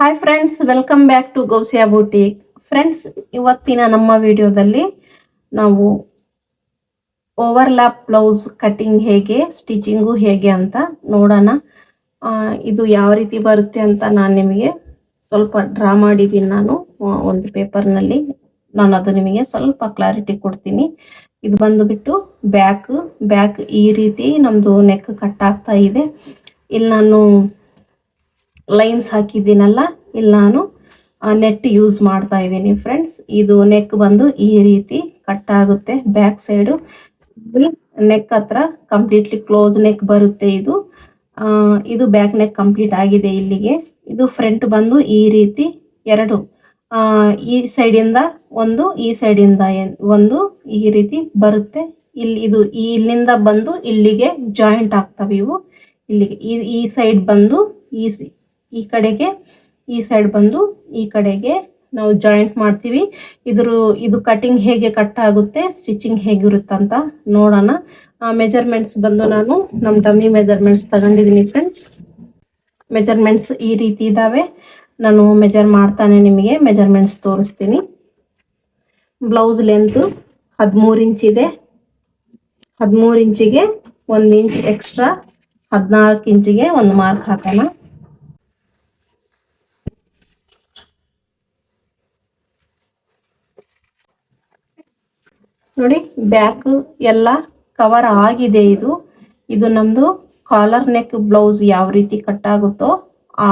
Hi friends, welcome back to Gausiya boutique. Friends, ಇವತ್ತಿನ ನಮ್ಮ ವಿಡಿಯೋದಲ್ಲಿ ನಾವು ಓವರ್ಲ್ಯಾಪ್ ಬ್ಲೌಸ್ ಕಟಿಂಗ್ ಹೇಗೆ, ಸ್ಟಿಚಿಂಗು ಹೇಗೆ ಅಂತ ನೋಡೋಣ. ಇದು ಯಾವ ರೀತಿ ಬರುತ್ತೆ ಅಂತ ನಾನು ನಿಮಗೆ ಸ್ವಲ್ಪ ಡ್ರಾ ಮಾಡಿದ್ದೀನಿ. ಒಂದು ಪೇಪರ್ನಲ್ಲಿ ಅದು ನಿಮಗೆ ಸ್ವಲ್ಪ ಕ್ಲಾರಿಟಿ ಕೊಡ್ತೀನಿ. ಇದು ಬಂದುಬಿಟ್ಟು ಬ್ಯಾಕ್ ಈ ರೀತಿ ನಮ್ಮದು ನೆಕ್ ಕಟ್ ಆಗ್ತಾ ಇದೆ. ಇಲ್ಲಿ ನಾನು ಲೈನ್ಸ್ ಹಾಕಿದ್ದೀನಲ್ಲ, ಇಲ್ಲಿ ನಾನು ನೆಟ್ ಯೂಸ್ ಮಾಡ್ತಾ ಇದ್ದೀನಿ ಫ್ರೆಂಡ್ಸ್. ಇದು ನೆಕ್ ಬಂದು ಈ ರೀತಿ ಕಟ್ ಆಗುತ್ತೆ. ಬ್ಯಾಕ್ ಸೈಡು ನೆಕ್ ಹತ್ರ ಕಂಪ್ಲೀಟ್ಲಿ ಕ್ಲೋಸ್ ನೆಕ್ ಬರುತ್ತೆ. ಇದು ಬ್ಯಾಕ್ ನೆಕ್ ಕಂಪ್ಲೀಟ್ ಆಗಿದೆ ಇಲ್ಲಿಗೆ. ಇದು ಫ್ರಂಟ್ ಬಂದು ಈ ರೀತಿ ಎರಡು, ಈ ಸೈಡಿಂದ ಒಂದು, ಈ ಸೈಡಿಂದ ಒಂದು, ಈ ರೀತಿ ಬರುತ್ತೆ. ಇದು ಇಲ್ಲಿಂದ ಬಂದು ಇಲ್ಲಿಗೆ ಜಾಯಿಂಟ್ ಆಗ್ತವೆ. ಇಲ್ಲಿಗೆ ಈ ಸೈಡ್ ಬಂದು ಈ ಕಡೆಗೆ, ಈ ಸೈಡ್ ಬಂದು ಈ ಕಡೆಗೆ ನಾವು ಜಾಯಿಂಟ್ ಮಾಡ್ತೀವಿ. ಇದು ಕಟಿಂಗ್ ಹೇಗೆ ಕಟ್ ಆಗುತ್ತೆ, ಸ್ಟಿಚಿಂಗ್ ಹೇಗಿರುತ್ತಂತ ನೋಡೋಣ. ಮೆಜರ್ಮೆಂಟ್ಸ್ ಬಂದು ನಾನು ನಮ್ಮ ಡಮ್ಮಿ ಮೆಜರ್ಮೆಂಟ್ಸ್ ತಗೊಂಡಿದ್ದೀನಿ ಫ್ರೆಂಡ್ಸ್. ಮೆಜರ್ಮೆಂಟ್ಸ್ ಈ ರೀತಿ ಇದ್ದಾವೆ. ನಾನು ಮೆಜರ್ ಮಾಡ್ತಾನೆ ನಿಮಗೆ ಮೆಜರ್ಮೆಂಟ್ಸ್ ತೋರಿಸ್ತೀನಿ. ಬ್ಲೌಸ್ ಲೆಂತ್ 13 ಇಂಚ್ ಇದೆ. 13 ಇಂಚಿಗೆ 1 ಇಂಚ್ ಎಕ್ಸ್ಟ್ರಾ, 14 ಇಂಚಿಗೆ ಒಂದು ಮಾರ್ಕ್ ಹಾಕೋಣ. ನೋಡಿ, ಬ್ಯಾಕ್ ಎಲ್ಲ ಕವರ್ ಆಗಿದೆ. ಇದು ನಮ್ದು ಕಾಲರ್ ನೆಕ್ ಬ್ಲೌಸ್ ಯಾವ ರೀತಿ ಕಟ್ ಆಗುತ್ತೋ ಆ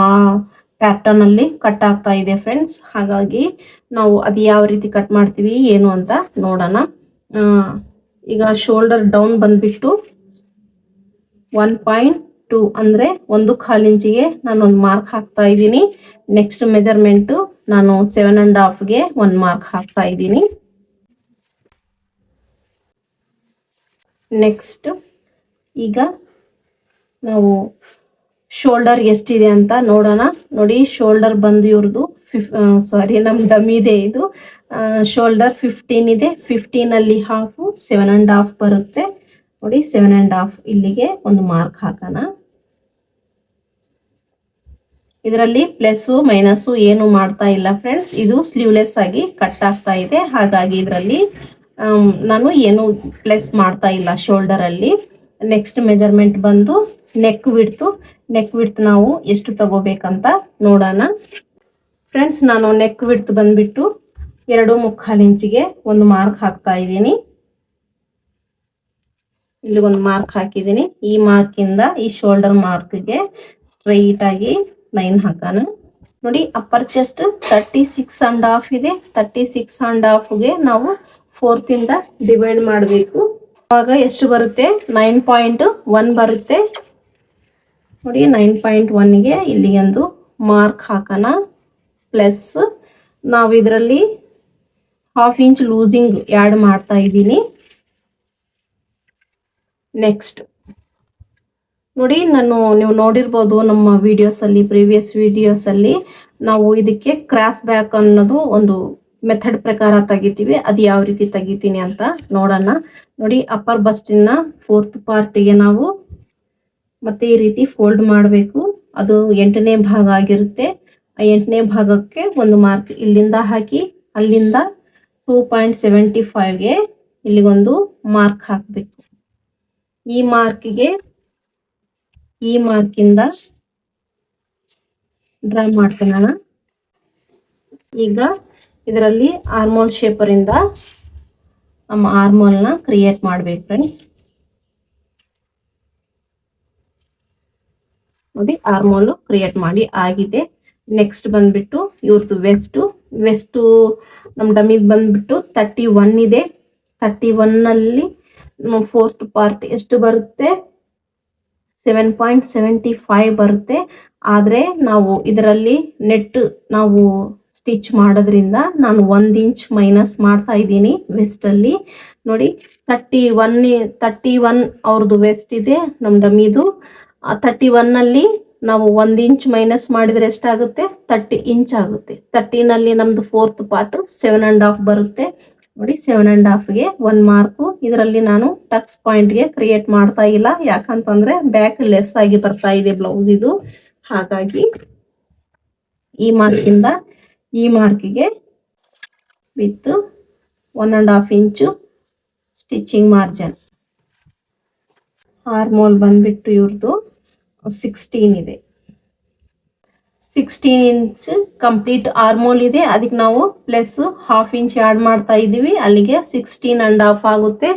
ಪ್ಯಾಟರ್ನ್ ಅಲ್ಲಿ ಕಟ್ ಆಗ್ತಾ ಇದೆ ಫ್ರೆಂಡ್ಸ್. ಹಾಗಾಗಿ ನಾವು ಅದು ಯಾವ ರೀತಿ ಕಟ್ ಮಾಡ್ತೀವಿ ಏನು ಅಂತ ನೋಡೋಣ. ಈಗ ಶೋಲ್ಡರ್ ಡೌನ್ ಬಂದ್ಬಿಟ್ಟು 1.2 ಅಂದ್ರೆ 1/4 ಇಂಚಿಗೆ ನಾನು ಒಂದು ಮಾರ್ಕ್ ಹಾಕ್ತಾ ಇದ್ದೀನಿ. ನೆಕ್ಸ್ಟ್ ಮೆಜರ್ಮೆಂಟ್ ನಾನು 7.5ಗೆ ಒಂದು ಮಾರ್ಕ್ ಹಾಕ್ತಾ ಇದ್ದೀನಿ. ನೆಕ್ಸ್ಟ್ ಈಗ ನಾವು ಶೋಲ್ಡರ್ ಎಷ್ಟಿದೆ ಅಂತ ನೋಡೋಣ. ನೋಡಿ, ಶೋಲ್ಡರ್ ಬಂದು ಇವ್ರದ್ದು ನಮ್ ಡಮ್ಮಿದೆ. ಇದು ಶೋಲ್ಡರ್ 15 ಇದೆ. 15 ಅಲ್ಲಿ ಹಾಫ್ 7.5 ಬರುತ್ತೆ. ನೋಡಿ, 7.5 ಇಲ್ಲಿಗೆ ಒಂದು ಮಾರ್ಕ್ ಹಾಕೋಣ. ಇದರಲ್ಲಿ ಪ್ಲಸ್ಸು ಮೈನಸ್ಸು ಏನು ಮಾಡ್ತಾ ಇಲ್ಲ ಫ್ರೆಂಡ್ಸ್. ಇದು ಸ್ಲೀವ್ಲೆಸ್ ಆಗಿ ಕಟ್ ಆಗ್ತಾ ಇದೆ. ಹಾಗಾಗಿ ಇದರಲ್ಲಿ ನಾನು ಏನು ಪ್ಲಸ್ ಮಾಡ್ತಾ ಇಲ್ಲ ಶೋಲ್ಡರ್ ಅಲ್ಲಿ. ನೆಕ್ಸ್ಟ್ ಮೆಜರ್ಮೆಂಟ್ ಬಂದು ನೆಕ್ ವಿಡ್ತ್ ನಾವು ಎಷ್ಟು ತಗೋಬೇಕಂತ ನೋಡೋಣ ಫ್ರೆಂಡ್ಸ್. ನಾನು ನೆಕ್ ವಿಡ್ತ್ ಬಂದ್ಬಿಟ್ಟು 2.25 ಇಂಚಿಗೆ ಒಂದು ಮಾರ್ಕ್ ಹಾಕ್ತಾ ಇದ್ದೀನಿ. ಇಲ್ಲಿ ಒಂದು ಮಾರ್ಕ್ ಹಾಕಿದ್ದೀನಿ. ಈ ಮಾರ್ಕಿಂದ ಈ ಶೋಲ್ಡರ್ ಮಾರ್ಕ್ಗೆ ಸ್ಟ್ರೈಟ್ ಆಗಿ ಲೈನ್ ಹಾಕೋಣ. ನೋಡಿ, ಅಪ್ಪರ್ ಚೆಸ್ಟ್ 36.5 ಇದೆ. 36.5ಗೆ ನಾವು 4th ಇಂದ ಡಿವೈಡ್ ಮಾಡಬೇಕು. ಆವಾಗ ಎಷ್ಟು ಬರುತ್ತೆ? 9.1 ಬರುತ್ತೆ. ನೋಡಿ, 9.1ಗೆ ಇಲ್ಲಿ ಒಂದು ಮಾರ್ಕ್ ಹಾಕೋಣ. ಪ್ಲಸ್ ನಾವು ಇದರಲ್ಲಿ 1/2 ಇಂಚ್ ಲೂಸಿಂಗ್ ಆ್ಯಡ್ ಮಾಡ್ತಾ ಇದ್ದೀನಿ. ನೆಕ್ಸ್ಟ್ ನೋಡಿ, ನೀವು ನೋಡಿರ್ಬೋದು ನಮ್ಮ ವಿಡಿಯೋಸಲ್ಲಿ, ಪ್ರೀವಿಯಸ್ ವಿಡಿಯೋಸಲ್ಲಿ ನಾವು ಇದಕ್ಕೆ ಕ್ರಾಸ್ ಬ್ಯಾಕ್ ಅನ್ನೋದು ಒಂದು ಮೆಥಡ್ ಪ್ರಕಾರ ತೆಗಿತೀವಿ. ಅದು ಯಾವ ರೀತಿ ತೆಗಿತೀನಿ ಅಂತ ನೋಡೋಣ. ನೋಡಿ, ಅಪ್ಪರ್ ಬಸ್ಟಿನ 4th ಪಾರ್ಟಿಗೆ ನಾವು ಮತ್ತೆ ಈ ರೀತಿ ಫೋಲ್ಡ್ ಮಾಡಬೇಕು. ಅದು 8ನೇ ಭಾಗ ಆಗಿರುತ್ತೆ. ಆ 8ನೇ ಭಾಗಕ್ಕೆ ಒಂದು ಮಾರ್ಕ್ ಇಲ್ಲಿಂದ ಹಾಕಿ, ಅಲ್ಲಿಂದ 2.75ಗೆ ಇಲ್ಲಿಗೊಂದು ಮಾರ್ಕ್ ಹಾಕಬೇಕು. ಈ ಮಾರ್ಕಿಂದ ಡ್ರಾ ಮಾಡ್ಕೊಳ್ಳೋಣ. ಈಗ ಇದರಲ್ಲಿ ಆರ್ಮೋಲ್ ಶೇಪರಿಂದ ನಮ್ಮ ಆರ್ಮೋಲ್ನ ಕ್ರಿಯೇಟ್ ಮಾಡಬೇಕು ಫ್ರೆಂಡ್ಸ್. ನೋಡಿ, ಆರ್ಮೋಲ್ ಕ್ರಿಯೇಟ್ ಮಾಡಿ ಆಗಿದೆ. ನೆಕ್ಸ್ಟ್ ಬಂದ್ಬಿಟ್ಟು ಇವ್ರದ್ದು ವೆಸ್ಟ್ ನಮ್ಮ ಡಮ್ಮಿ ಬಂದ್ಬಿಟ್ಟು 31 ಇದೆ. 31 ಅಲ್ಲಿ 4th ಪಾರ್ಟ್ ಎಷ್ಟು ಬರುತ್ತೆ? 7.75 ಬರುತ್ತೆ. ಆದ್ರೆ ನಾವು ಇದರಲ್ಲಿ ನೆಟ್ ನಾವು ಸ್ಟಿಚ್ ಮಾಡೋದ್ರಿಂದ ನಾನು 1 ಇಂಚ್ ಮೈನಸ್ ಮಾಡ್ತಾ ಇದ್ದೀನಿ ವೆಸ್ಟ್ ಅಲ್ಲಿ. ನೋಡಿ, 31 ಅವ್ರದ್ದು ವೆಸ್ಟ್ ಇದೆ ನಮ್ಮ ಡಮ್ಮಿದು. 31 ಅಲ್ಲಿ ನಾವು 1 ಇಂಚ್ ಮೈನಸ್ ಮಾಡಿದ್ರೆ ಎಷ್ಟಾಗುತ್ತೆ? 30 ಇಂಚ್ ಆಗುತ್ತೆ. 13 ನಮ್ದು 4th ಪಾರ್ಟ್ 7.5 ಬರುತ್ತೆ. ನೋಡಿ, 7.5ಗೆ ಒಂದು ಮಾರ್ಕು. ಇದರಲ್ಲಿ ನಾನು ಟಕ್ಸ್ ಪಾಯಿಂಟ್ಗೆ ಕ್ರಿಯೇಟ್ ಮಾಡ್ತಾ ಇಲ್ಲ, ಯಾಕಂತಂದ್ರೆ ಬ್ಯಾಕ್ ಲೆಸ್ ಆಗಿ ಬರ್ತಾ ಇದೆ ಬ್ಲೌಸ್ ಇದು. ಹಾಗಾಗಿ ಈ ಮಾರ್ಕಿಂದ ಈ ಮಾರ್ಕಿಗೆ with 1.5 inch stitching margin. Armhole ಬಂದ್ಬಿಟ್ಟು ಇವ್ರದ್ದು 16 ಇದೆ. 16 ಇಂಚ್ ಕಂಪ್ಲೀಟ್ ಆರ್ಮೋಲ್ ಇದೆ. ಅದಕ್ಕೆ ನಾವು ಪ್ಲಸ್ 1/2 ಇಂಚ್ ಆಡ್ ಮಾಡ್ತಾ ಇದೀವಿ. ಅಲ್ಲಿಗೆ 16.5 ಆಗುತ್ತೆ.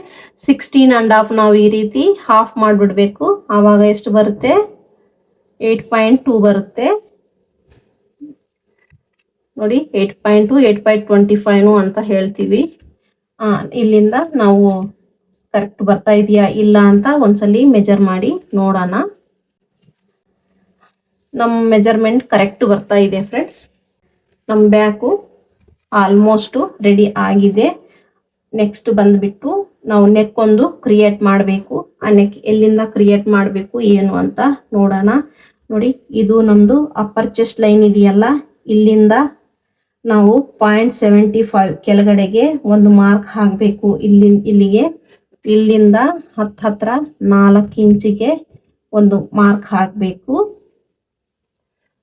16.5 ನಾವು ಈ ರೀತಿ ಹಾಫ್ ಮಾಡಿಬಿಡ್ಬೇಕು. ಆವಾಗ ಎಷ್ಟು ಬರುತ್ತೆ? 8.2 ಬರುತ್ತೆ ನೋಡಿ. 8.2 8.25 ಅಂತ ಹೇಳ್ತೀವಿ. ಇಲ್ಲಿಂದ ನಾವು ಕರೆಕ್ಟ್ ಬರ್ತಾ ಇದೆಯಾ ಇಲ್ಲ ಅಂತ ಒಂದ್ಸಲಿ ಮೆಜರ್ ಮಾಡಿ ನೋಡೋಣ. ನಮ್ಮ ಮೆಜರ್ಮೆಂಟ್ ಕರೆಕ್ಟ್ ಬರ್ತಾ ಇದೆ ಫ್ರೆಂಡ್ಸ್. ನಮ್ಮ ಬ್ಯಾಕು ಆಲ್ಮೋಸ್ಟ್ ರೆಡಿ ಆಗಿದೆ. ನೆಕ್ಸ್ಟ್ ಬಂದ್ಬಿಟ್ಟು ನಾವು ನೆಕ್ ಒಂದು ಕ್ರಿಯೇಟ್ ಮಾಡಬೇಕು. ಆ ನೆಕ್ ಎಲ್ಲಿಂದ ಕ್ರಿಯೇಟ್ ಮಾಡಬೇಕು ಏನು ಅಂತ ನೋಡೋಣ. ನೋಡಿ, ಇದು ನಮ್ದು ಅಪ್ಪರ್ ಚೆಸ್ಟ್ ಲೈನ್ ಇದೆಯಲ್ಲ, ಇಲ್ಲಿಂದ ನಾವು 0.75 ಕೆಳಗಡೆಗೆ ಒಂದು ಮಾರ್ಕ್ ಹಾಕಬೇಕು. ಇಲ್ಲಿಗೆ ಇಲ್ಲಿಂದ ಹತ್ರ 4 ಇಂಚಿಗೆ ಒಂದು ಮಾರ್ಕ್ ಹಾಕಬೇಕು.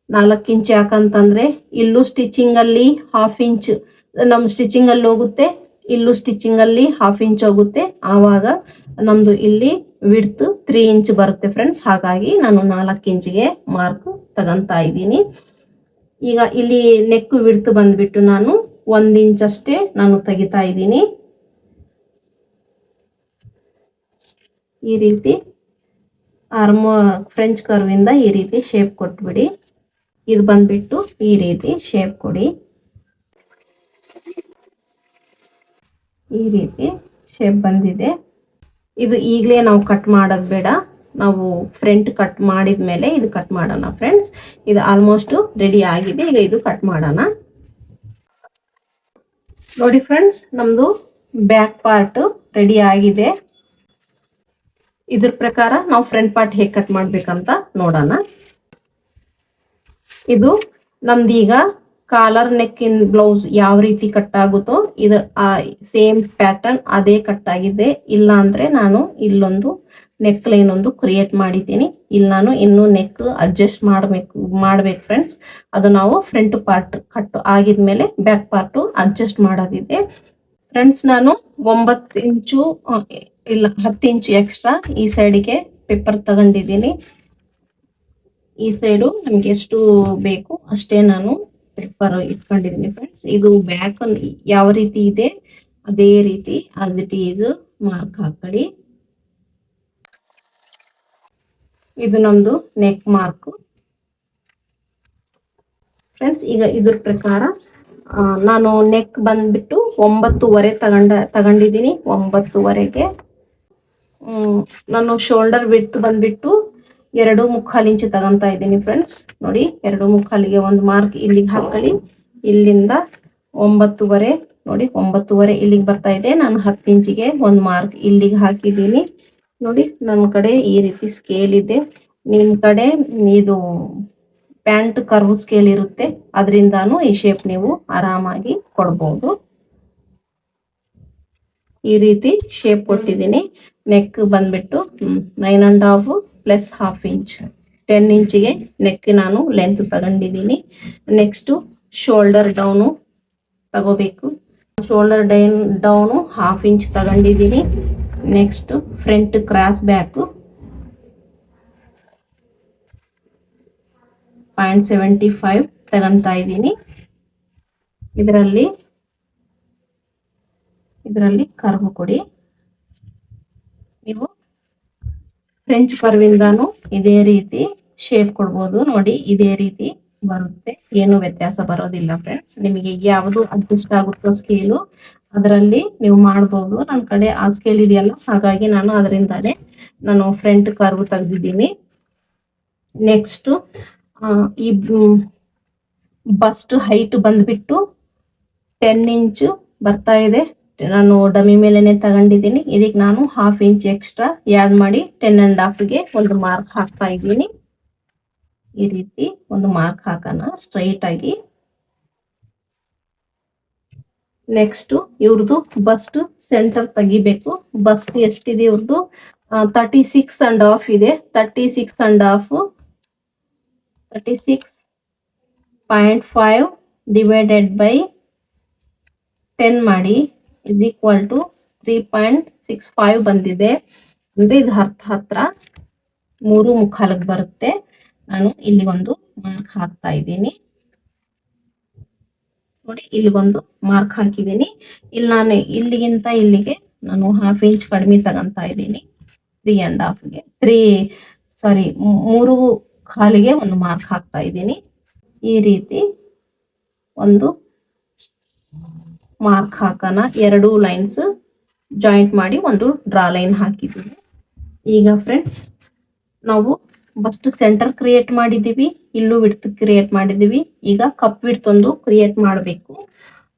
4 ಇಂಚ್ ಯಾಕಂತಂದ್ರೆ ಇಲ್ಲೂ ಸ್ಟಿಚಿಂಗ್ ಅಲ್ಲಿ 1/2 ಇಂಚ್ ನಮ್ಮ ಸ್ಟಿಚಿಂಗ್ ಅಲ್ಲಿ ಹೋಗುತ್ತೆ, ಇಲ್ಲೂ ಸ್ಟಿಚಿಂಗ್ ಅಲ್ಲಿ 1/2 ಇಂಚ್ ಹೋಗುತ್ತೆ. ಆವಾಗ ನಮ್ದು ಇಲ್ಲಿ ವಿಡ್ತ್ 3 ಇಂಚ್ ಬರುತ್ತೆ ಫ್ರೆಂಡ್ಸ್. ಹಾಗಾಗಿ ನಾನು 4 ಇಂಚಿಗೆ ಮಾರ್ಕ್ ತಗೊಂತಾ ಇದ್ದೀನಿ. ಈಗ ಇಲ್ಲಿ ನೆಕ್ ವಿಡ್ತ್ ಬಂದ್ಬಿಟ್ಟು ನಾನು 1 ಇಂಚ್ ಅಷ್ಟೇ ನಾನು ತೆಗಿತಾ ಇದ್ದೀನಿ. ಈ ರೀತಿ ಫ್ರೆಂಚ್ ಕರ್ವ್ ಇಂದ ಈ ರೀತಿ ಶೇಪ್ ಕೊಟ್ಬಿಡಿ. ಇದು ಬಂದ್ಬಿಟ್ಟು ಈ ರೀತಿ ಶೇಪ್ ಕೊಡಿ. ಈ ರೀತಿ ಶೇಪ್ ಬಂದಿದೆ. ಇದು ಈಗಲೇ ನಾವು ಕಟ್ ಮಾಡೋದು ಬೇಡ, ನಾವು ಫ್ರಂಟ್ ಕಟ್ ಮಾಡಿದ್ಮೇಲೆ ಇದು ಕಟ್ ಮಾಡೋಣ ಫ್ರೆಂಡ್ಸ್. ಇದು ಆಲ್ಮೋಸ್ಟ್ ರೆಡಿ ಆಗಿದೆ. ಈಗ ಇದು ಕಟ್ ಮಾಡೋಣ. ನೋಡಿ ಫ್ರೆಂಡ್ಸ್, ನಮ್ದು ಬ್ಯಾಕ್ ಪಾರ್ಟ್ ರೆಡಿ ಆಗಿದೆ. ಇದ್ರ ಪ್ರಕಾರ ನಾವು ಫ್ರಂಟ್ ಪಾರ್ಟ್ ಹೇಗೆ ಕಟ್ ಮಾಡ್ಬೇಕಂತ ನೋಡೋಣ. ಇದು ನಮ್ದೀಗ ಕಾಲರ್ ನೆಕ್ ಇನ್ ಬ್ಲೌಸ್ ಯಾವ ರೀತಿ ಕಟ್ ಆಗುತ್ತೋ ಇದು ಸೇಮ್ ಪ್ಯಾಟರ್ನ್ ಅದೇ ಕಟ್ ಆಗಿದೆ. ಇಲ್ಲ ಅಂದ್ರೆ ನಾನು ಇಲ್ಲೊಂದು ನೆಕ್ ಲೈನ್ ಒಂದು ಕ್ರಿಯೇಟ್ ಮಾಡಿದ್ದೀನಿ. ಇಲ್ಲಿ ನಾನು ಇನ್ನೂ ನೆಕ್ ಅಡ್ಜಸ್ಟ್ ಮಾಡ್ಬೇಕು ಫ್ರೆಂಡ್ಸ್. ಅದು ನಾವು ಫ್ರಂಟ್ ಪಾರ್ಟ್ ಕಟ್ ಆಗಿದ್ಮೇಲೆ ಬ್ಯಾಕ್ ಪಾರ್ಟ್ ಅಡ್ಜಸ್ಟ್ ಮಾಡೋದಿದೆ ಫ್ರೆಂಡ್ಸ್. ನಾನು 9 ಇಂಚು ಇಲ್ಲ 10 ಇಂಚು ಎಕ್ಸ್ಟ್ರಾ ಈ ಸೈಡಿಗೆ ಪೇಪರ್ ತಗೊಂಡಿದ್ದೀನಿ. ಈ ಸೈಡು ನಮ್ಗೆ ಎಷ್ಟು ಬೇಕು ಅಷ್ಟೇ ನಾನು ಪೇಪರ್ ಇಟ್ಕೊಂಡಿದ್ದೀನಿ ಫ್ರೆಂಡ್ಸ್. ಇದು ಬ್ಯಾಕ್ ಯಾವ ರೀತಿ ಇದೆ ಅದೇ ರೀತಿ ಆಸ್ ಇಟ್ ಈಸ್ ಮಾರ್ಕ್ ಹಾಕೊಳ್ಳಿ. ಇದು ನಮ್ದು ನೆಕ್ ಮಾರ್ಕ್ ಫ್ರೆಂಡ್ಸ್. ಈಗ ಇದ್ರ ಪ್ರಕಾರ ನಾನು ನೆಕ್ ಬಂದ್ಬಿಟ್ಟು 9.5 ತಗೊಂಡಿದ್ದೀನಿ. 9.5ಗೆ ನಾನು ಶೋಲ್ಡರ್ ವಿಡ್ತ್ ಬಂದ್ಬಿಟ್ಟು 2.25 ಇಂಚು ತಗೊಂತಾ ಇದ್ದೀನಿ ಫ್ರೆಂಡ್ಸ್. ನೋಡಿ, 2.25ಗೆ ಒಂದು ಮಾರ್ಕ್ ಇಲ್ಲಿಗೆ ಹಾಕೊಳ್ಳಿ. ಇಲ್ಲಿಂದ 9.5 ನೋಡಿ, 9.5 ಇಲ್ಲಿಗೆ ಬರ್ತಾ ಇದೆ. ನಾನು 10 ಇಂಚಿಗೆ ಒಂದು ಮಾರ್ಕ್ ಇಲ್ಲಿಗೆ ಹಾಕಿದ್ದೀನಿ. ನೋಡಿ, ನನ್ನ ಕಡೆ ಈ ರೀತಿ ಸ್ಕೇಲ್ ಇದೆ. ನಿಮ್ಮ ಕಡೆ ಇದು ಪ್ಯಾಂಟ್ ಕರ್ವ್ ಸ್ಕೇಲ್ ಇರುತ್ತೆ, ಅದರಿಂದಾನು ಈ ಶೇಪ್ ನೀವು ಆರಾಮಾಗಿ ಕೊಡ್ಬೋದು. ಈ ರೀತಿ ಶೇಪ್ ಕೊಟ್ಟಿದ್ದೀನಿ. ನೆಕ್ ಬಂದ್ಬಿಟ್ಟು 9.5 ಪ್ಲಸ್ 1/2 ಇಂಚ್ 10 ಇಂಚಿಗೆ ನೆಕ್ ನಾನು ಲೆಂತ್ ತಗೊಂಡಿದ್ದೀನಿ. ನೆಕ್ಸ್ಟ್ ಶೋಲ್ಡರ್ ಡೌನು ತಗೋಬೇಕು. ಶೋಲ್ಡರ್ ಡೌನು 1/2 ಇಂಚ್ ತಗೊಂಡಿದ್ದೀನಿ. ನೆಕ್ಸ್ಟ್ ಫ್ರಂಟ್ ಕ್ರಾಸ್ ಬ್ಯಾಕ್ 0.75 ತಗೊಂತಾ ಇದ್ದೀನಿ. ಇದರಲ್ಲಿ ಕರ್ವ್ ಕೊಡಿ. ನೀವು ಫ್ರೆಂಚ್ ಕರ್ವಿಂದಾನು ಇದೇ ರೀತಿ ಶೇಪ್ ಕೊಡ್ಬೋದು. ನೋಡಿ, ಇದೇ ರೀತಿ ಬರುತ್ತೆ, ಏನು ವ್ಯತ್ಯಾಸ ಬರೋದಿಲ್ಲ ಫ್ರೆಂಡ್ಸ್. ನಿಮಗೆ ಯಾವುದು ಅಡ್ಜಸ್ಟ್ ಆಗುತ್ತೋ ಸ್ಕೇಲು ಅದರಲ್ಲಿ ನೀವು ಮಾಡ್ಬೋದು. ನನ್ನ ಕಡೆ ಆ ಸ್ಕೇಲ್ ಇದೆಯಲ್ಲ, ಹಾಗಾಗಿ ನಾನು ಅದರಿಂದಾನೇ ನಾನು ಫ್ರಂಟ್ ಕರ್ವ್ ತೆಗೆದಿದ್ದೀನಿ. ನೆಕ್ಸ್ಟ್ ಈ ಬಸ್ಟ್ ಹೈಟ್ ಬಂದ್ಬಿಟ್ಟು 10 ಇಂಚು ಬರ್ತಾ ಇದೆ. ನಾನು ಡಮ್ಮಿ ಮೇಲೆನೆ ತಗೊಂಡಿದ್ದೀನಿ. ಇದಕ್ಕೆ ನಾನು 1/2 ಇಂಚ್ ಎಕ್ಸ್ಟ್ರಾ ಆ್ಯಡ್ ಮಾಡಿ 10.5ಗೆ ಒಂದು ಮಾರ್ಕ್ ಹಾಕ್ತಾ ಇದ್ದೀನಿ. ಈ ರೀತಿ ಒಂದು ಮಾರ್ಕ್ ಹಾಕೋಣ ಸ್ಟ್ರೈಟ್ ಆಗಿ. ನೆಕ್ಸ್ಟ್ ಇವ್ರದ್ದು ಬಸ್ಟ್ ಸೆಂಟರ್ ತೆಗಿಬೇಕು. ಬಸ್ಟ್ ಎಷ್ಟಿದೆ ಇವ್ರದ್ದು? 36.5 ಇದೆ. 36.5 0.5 ಡಿವೈಡೆಡ್ ಬೈ 10 ಮಾಡಿ ಇಸ್ ಈಕ್ವಲ್ ಟು 3.65 ಬಂದಿದೆ. ಅಂದರೆ ಇದು ಹತ್ರ 3.25 ಬರುತ್ತೆ. ನಾನು ಇಲ್ಲಿ ಒಂದು ಮಾರ್ಕ್ ಹಾಕ್ತಾ ಇದ್ದೀನಿ ನೋಡಿ. ಇಲ್ಲಿ ಒಂದು ಮಾರ್ಕ್ ಹಾಕಿದ್ದೀನಿ. ಇಲ್ಲಿ ನಾನು ಇಲ್ಲಿಗಿಂತ ಇಲ್ಲಿಗೆ ನಾನು 1/2 ಇಂಚ್ ಕಡಿಮೆ ತಗೊಂತಾ ಇದ್ದೀನಿ. 3.5ಗೆ ಒಂದು ಮಾರ್ಕ್ ಹಾಕ್ತಾ ಇದ್ದೀನಿ. ಈ ರೀತಿ ಒಂದು ಮಾರ್ಕ್ ಹಾಕೋಣ. 2 ಲೈನ್ಸ್ ಜಾಯಿಂಟ್ ಮಾಡಿ ಒಂದು ಡ್ರಾ ಲೈನ್ ಹಾಕಿದ್ದೀವಿ. ಈಗ ಫ್ರೆಂಡ್ಸ್ ನಾವು ಫಸ್ಟ್ ಸೆಂಟರ್ ಕ್ರಿಯೇಟ್ ಮಾಡಿದ್ದೀವಿ, ಇಲ್ಲೂ ವಿಡ್ತ್ ಕ್ರಿಯೇಟ್ ಮಾಡಿದ್ದೀವಿ. ಈಗ ಕಪ್ ವಿಡ್ತ್ ಒಂದು ಕ್ರಿಯೇಟ್ ಮಾಡಬೇಕು.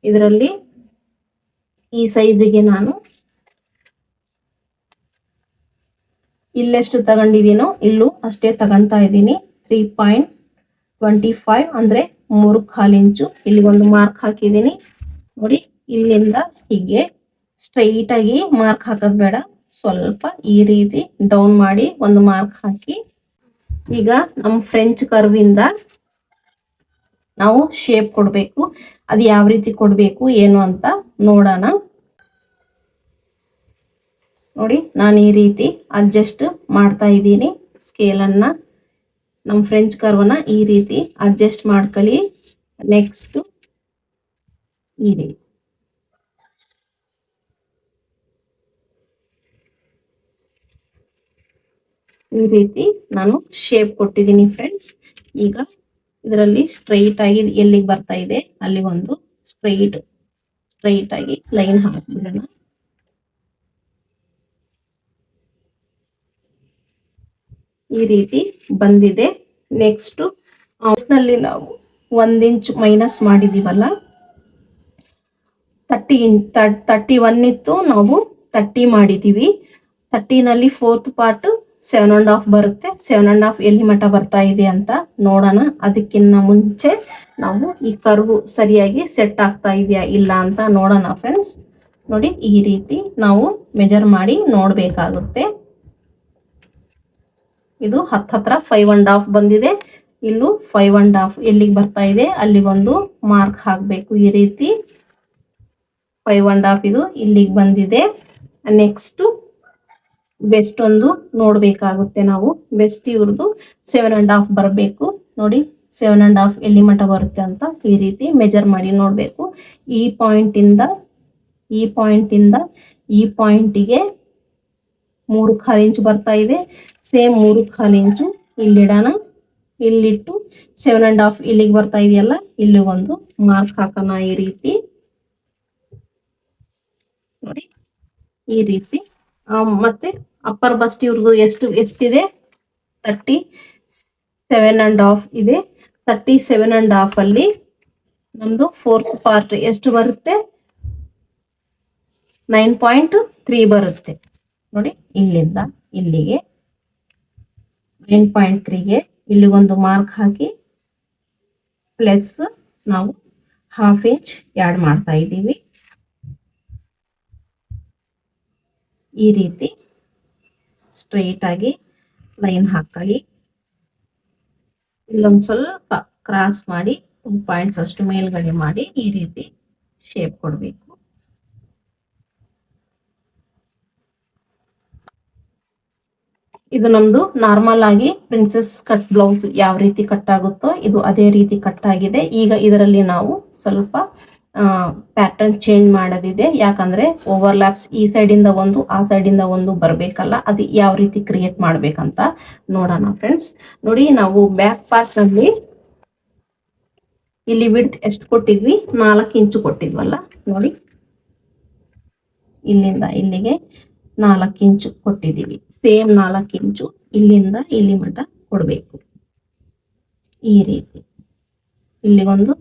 ಇದರಲ್ಲಿ ಈ ಸೈಜಿಗೆ ನಾನು ಇಲ್ಲೆಷ್ಟು ತಗೊಂಡಿದ್ದೀನೋ ಇಲ್ಲೂ ಅಷ್ಟೇ ತಗೊಂತಾ ಇದ್ದೀನಿ. 3.25 ಅಂದ್ರೆ 3/4 ಇಂಚು. ಇಲ್ಲಿ ಒಂದು ಮಾರ್ಕ್ ಹಾಕಿದ್ದೀನಿ ನೋಡಿ. ಇಲ್ಲಿಂದ ಹೀಗೆ ಸ್ಟ್ರೈಟ್ ಆಗಿ ಮಾರ್ಕ್ ಹಾಕೋದು ಬೇಡ, ಸ್ವಲ್ಪ ಈ ರೀತಿ ಡೌನ್ ಮಾಡಿ ಒಂದು ಮಾರ್ಕ್ ಹಾಕಿ. ಈಗ ನಮ್ಮ ಫ್ರೆಂಚ್ ಕರ್ವ್ ಇಂದ ನಾವು ಶೇಪ್ ಕೊಡಬೇಕು. ಅದು ಯಾವ ರೀತಿ ಕೊಡಬೇಕು ಏನು ಅಂತ ನೋಡೋಣ. ನೋಡಿ, ನಾನು ಈ ರೀತಿ ಅಡ್ಜಸ್ಟ್ ಮಾಡ್ತಾ ಇದ್ದೀನಿ ಸ್ಕೇಲನ್ನ. ನಮ್ಮ ಫ್ರೆಂಚ್ ಕರ್ವನ್ನ ಈ ರೀತಿ ಅಡ್ಜಸ್ಟ್ ಮಾಡ್ಕೊಳ್ಳಿ. ನೆಕ್ಸ್ಟ್ ಈ ರೀತಿ ನಾನು ಶೇಪ್ ಕೊಟ್ಟಿದ್ದೀನಿ ಫ್ರೆಂಡ್ಸ್. ಈಗ ಇದರಲ್ಲಿ ಸ್ಟ್ರೈಟ್ ಆಗಿ ಎಲ್ಲಿಗೆ ಬರ್ತಾ ಇದೆ ಅಲ್ಲಿ ಒಂದು ಸ್ಟ್ರೈಟ್ ಆಗಿ ಲೈನ್ ಹಾಕ್ಬಿಡೋಣ. ಈ ರೀತಿ ಬಂದಿದೆ. ನೆಕ್ಸ್ಟ್ ನಲ್ಲಿ ನಾವು 1 ಇಂಚ್ ಮೈನಸ್ ಮಾಡಿದೀವಲ್ಲ, 31 ಇತ್ತು, ನಾವು 30 ಮಾಡಿದೀವಿ. 30ನಲ್ಲಿ 4th ಪಾರ್ಟ್ 7.5 ಬರುತ್ತೆ. 7.5 ಎಲ್ಲಿ ಮಟ್ಟ ಬರ್ತಾ ಇದೆ ಅಂತ ನೋಡೋಣ. ಅದಕ್ಕಿಂತ ಮುಂಚೆ ನಾವು ಈ ಕರ್ವ್ ಸರಿಯಾಗಿ ಸೆಟ್ ಆಗ್ತಾ ಇದೆಯಾ ಇಲ್ಲ ಅಂತ ನೋಡೋಣ ಫ್ರೆಂಡ್ಸ್. ನೋಡಿ, ಈ ರೀತಿ ನಾವು ಮೆಜರ್ ಮಾಡಿ ನೋಡ್ಬೇಕಾಗುತ್ತೆ. ಇದು ಹತ್ರ 5.5 ಬಂದಿದೆ. ಇಲ್ಲೂ 5.5 ಎಲ್ಲಿಗೆ ಬರ್ತಾ ಇದೆ ಅಲ್ಲಿ ಒಂದು ಮಾರ್ಕ್ ಹಾಕಬೇಕು. ಈ ರೀತಿ 5.5 ಇದು ಇಲ್ಲಿಗೆ ಬಂದಿದೆ. ನೆಕ್ಸ್ಟ್ ಬೆಸ್ಟ್ ಒಂದು ನೋಡ್ಬೇಕಾಗುತ್ತೆ ನಾವು. ಬೆಸ್ಟ್ ಇವ್ರದ್ದು 7.5 ಬರಬೇಕು. ನೋಡಿ, 7.5 ಎಲ್ಲಿ ಮಟ್ಟ ಬರುತ್ತೆ ಅಂತ ಈ ರೀತಿ ಮೆಜರ್ ಮಾಡಿ ನೋಡ್ಬೇಕು. ಈ ಪಾಯಿಂಟ್ ಇಂದ ಈ ಪಾಯಿಂಟಿಗೆ 3/4 ಇಂಚ್ ಬರ್ತಾ ಇದೆ. ಸೇಮ್ 3/4 ಇಂಚು ಇಲ್ಲಿಡೋಣ. ಇಲ್ಲಿಟ್ಟು 7.5 ಇಲ್ಲಿಗೆ ಬರ್ತಾ ಇದೆಯಲ್ಲ, ಇಲ್ಲಿ ಒಂದು ಮಾರ್ಕ್ ಹಾಕೋಣ. ಈ ರೀತಿ ನೋಡಿ, ಈ ರೀತಿ. ಮತ್ತೆ ಅಪ್ಪರ್ ಬಸ್ಟ್ ಇವ್ರದ್ದು ಎಷ್ಟಿದೆ 37.5 ಇದೆ. 37.5 ಅಲ್ಲಿ ನಮ್ದು 4th ಪಾರ್ಟ್ ಎಷ್ಟು ಬರುತ್ತೆ 9.3 ಬರುತ್ತೆ. ನೋಡಿ, ಇಲ್ಲಿಂದ ಇಲ್ಲಿಗೆ 9.3ಗೆ ಇಲ್ಲಿ ಒಂದು ಮಾರ್ಕ್ ಹಾಕಿ ಪ್ಲಸ್ ನಾವು 1/2 ಇಂಚ್ ಆ್ಯಡ್ ಮಾಡ್ತಾ ಇದ್ದೀವಿ. ಈ ರೀತಿ ಸ್ಟ್ರೈಟ್ ಆಗಿ ಲೈನ್ ಹಾಕೊಳ್ಳಿ. ಇಲ್ಲೊಂದು ಸ್ವಲ್ಪ ಕ್ರಾಸ್ ಮಾಡಿ 2 ಪಾಯಿಂಟ್ಸ್ ಅಷ್ಟು ಮೇಲ್ಗಡೆ ಮಾಡಿ ಈ ರೀತಿ ಶೇಪ್ ಕೊಡಬೇಕು. ಇದು ನಮ್ದು ನಾರ್ಮಲ್ ಆಗಿ ಪ್ರಿನ್ಸೆಸ್ ಕಟ್ ಬ್ಲೌಸ್ ಯಾವ ರೀತಿ ಕಟ್ ಆಗುತ್ತೋ ಇದು ಅದೇ ರೀತಿ ಕಟ್ ಆಗಿದೆ. ಈಗ ಇದರಲ್ಲಿ ನಾವು ಸ್ವಲ್ಪ ಪ್ಯಾಟರ್ನ್ ಚೇಂಜ್ ಮಾಡೋದಿದೆ. ಯಾಕಂದ್ರೆ ಓವರ್ಲ್ಯಾಪ್ಸ್ ಈ ಸೈಡ್ ಇಂದ ಒಂದು ಆ ಸೈಡ್ ಇಂದ ಒಂದು ಬರಬೇಕಲ್ಲ, ಅದು ಯಾವ ರೀತಿ ಕ್ರಿಯೇಟ್ ಮಾಡ್ಬೇಕಂತ ನೋಡೋಣ ಫ್ರೆಂಡ್ಸ್. ನೋಡಿ, ನಾವು ಬ್ಯಾಕ್ ಪಾರ್ಟ್ ನಲ್ಲಿ ಇಲ್ಲಿ ವಿಡ್ತ್ ಎಷ್ಟು ಕೊಟ್ಟಿದ್ವಿ 4 ಇಂಚು ಕೊಟ್ಟಿದ್ವಲ್ಲ. ನೋಡಿ, ಇಲ್ಲಿಂದ ಇಲ್ಲಿಗೆ 4 ಇಂಚು ಕೊಟ್ಟಿದ್ದೀವಿ. ಸೇಮ್ 4 ಇಂಚು ಇಲ್ಲಿಂದ ಇಲ್ಲಿ ಮಟ್ಟ ಕೊಡಬೇಕು. ಈ ರೀತಿ ಇಲ್ಲಿಗೊಂದು,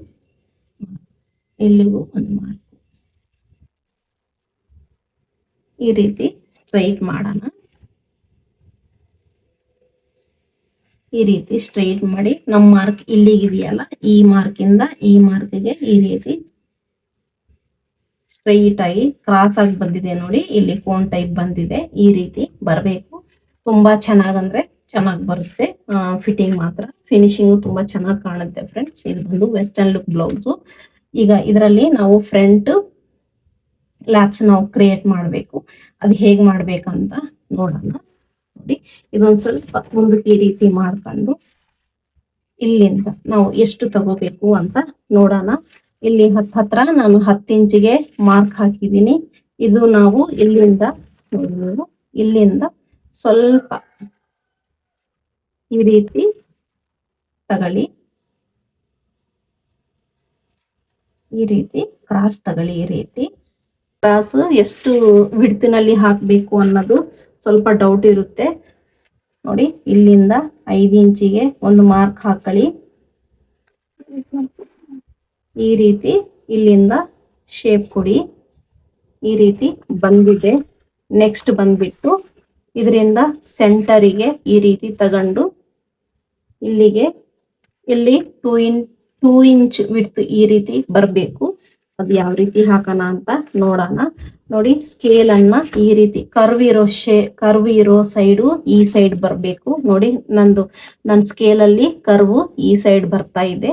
ಇಲ್ಲಿಗೂ ಒಂದು ಮಾರ್ಕ್. ಈ ರೀತಿ ಸ್ಟ್ರೈಟ್ ಮಾಡೋಣ. ಈ ರೀತಿ ಸ್ಟ್ರೈಟ್ ಮಾಡಿ ನಮ್ಮ ಮಾರ್ಕ್ ಇಲ್ಲಿಗಿದೆಯಲ್ಲ, ಈ ಮಾರ್ಕಿಂದ ಈ ಮಾರ್ಕ್ಗೆ ಈ ರೀತಿ ಸ್ಟ್ರೈಟ್ ಆಗಿ ಕ್ರಾಸ್ ಆಗಿ ಬಂದಿದೆ. ನೋಡಿ, ಇಲ್ಲಿ ಕೋನ್ ಟೈಪ್ ಬಂದಿದೆ. ಈ ರೀತಿ ಬರಬೇಕು. ತುಂಬಾ ಚೆನ್ನಾಗಂದ್ರೆ ಚೆನ್ನಾಗಿ ಬರುತ್ತೆ. ಫಿಟ್ಟಿಂಗ್ ಮಾತ್ರ ಫಿನಿಶಿಂಗು ತುಂಬಾ ಚೆನ್ನಾಗಿ ಕಾಣುತ್ತೆ ಫ್ರೆಂಡ್ಸ್. ಇದು ಬಂದು ವೆಸ್ಟರ್ನ್ ಲುಕ್ ಬ್ಲೌಸು. ಈಗ ಇದರಲ್ಲಿ ನಾವು ಫ್ರಂಟ್ ಲ್ಯಾಪ್ಸ್ ನಾವು ಕ್ರಿಯೇಟ್ ಮಾಡಬೇಕು. ಅದು ಹೇಗೆ ಮಾಡ್ಬೇಕಂತ ನೋಡೋಣ. ನೋಡಿ, ಇದೊಂದು ಸ್ವಲ್ಪ ಮುಂದಕ್ಕೆ ಈ ರೀತಿ ಮಾಡ್ಕೊಂಡು ಇಲ್ಲಿಂದ ನಾವು ಎಷ್ಟು ತಗೋಬೇಕು ಅಂತ ನೋಡೋಣ. ಇಲ್ಲಿ ಹತ್ರ ನಾನು 10 ಇಂಚಿಗೆ ಮಾರ್ಕ್ ಹಾಕಿದ್ದೀನಿ. ಇದು ನಾವು ಇಲ್ಲಿಂದ ಇಲ್ಲಿಂದ ಸ್ವಲ್ಪ ಈ ರೀತಿ ತಗೊಳ್ಳಿ, ಈ ರೀತಿ ಕ್ರಾಸ್ ತಗೊಳ್ಳಿ. ಈ ರೀತಿ ಕ್ರಾಸ್ ಎಷ್ಟು ವಿಡ್ತಿನಲ್ಲಿ ಹಾಕಬೇಕು ಅನ್ನೋದು ಸ್ವಲ್ಪ ಡೌಟ್ ಇರುತ್ತೆ. ನೋಡಿ, ಇಲ್ಲಿಂದ 5 ಇಂಚಿಗೆ ಒಂದು ಮಾರ್ಕ್ ಹಾಕೊಳ್ಳಿ. ಈ ರೀತಿ ಇಲ್ಲಿಂದ ಶೇಪ್ ಕೊಡಿ. ಈ ರೀತಿ ಬಂದಿದೆ. ನೆಕ್ಸ್ಟ್ ಬಂದ್ಬಿಟ್ಟು ಇದರಿಂದ ಸೆಂಟರಿಗೆ ಈ ರೀತಿ ತಗೊಂಡು ಇಲ್ಲಿಗೆ ಇಲ್ಲಿ 2 ಇಂಚ್ ವಿಡ್ತ್ ಈ ರೀತಿ ಬರಬೇಕು. ಅದು ಯಾವ ರೀತಿ ಹಾಕೋಣ ಅಂತ ನೋಡೋಣ. ನೋಡಿ, ಸ್ಕೇಲ್ ಅನ್ನ ಈ ರೀತಿ ಕರ್ವ್ ಇರೋ ಸೈಡು ಈ ಸೈಡ್ ಬರಬೇಕು. ನೋಡಿ, ನನ್ನ ಸ್ಕೇಲ್ ಅಲ್ಲಿ ಕರ್ವ್ ಈ ಸೈಡ್ ಬರ್ತಾ ಇದೆ.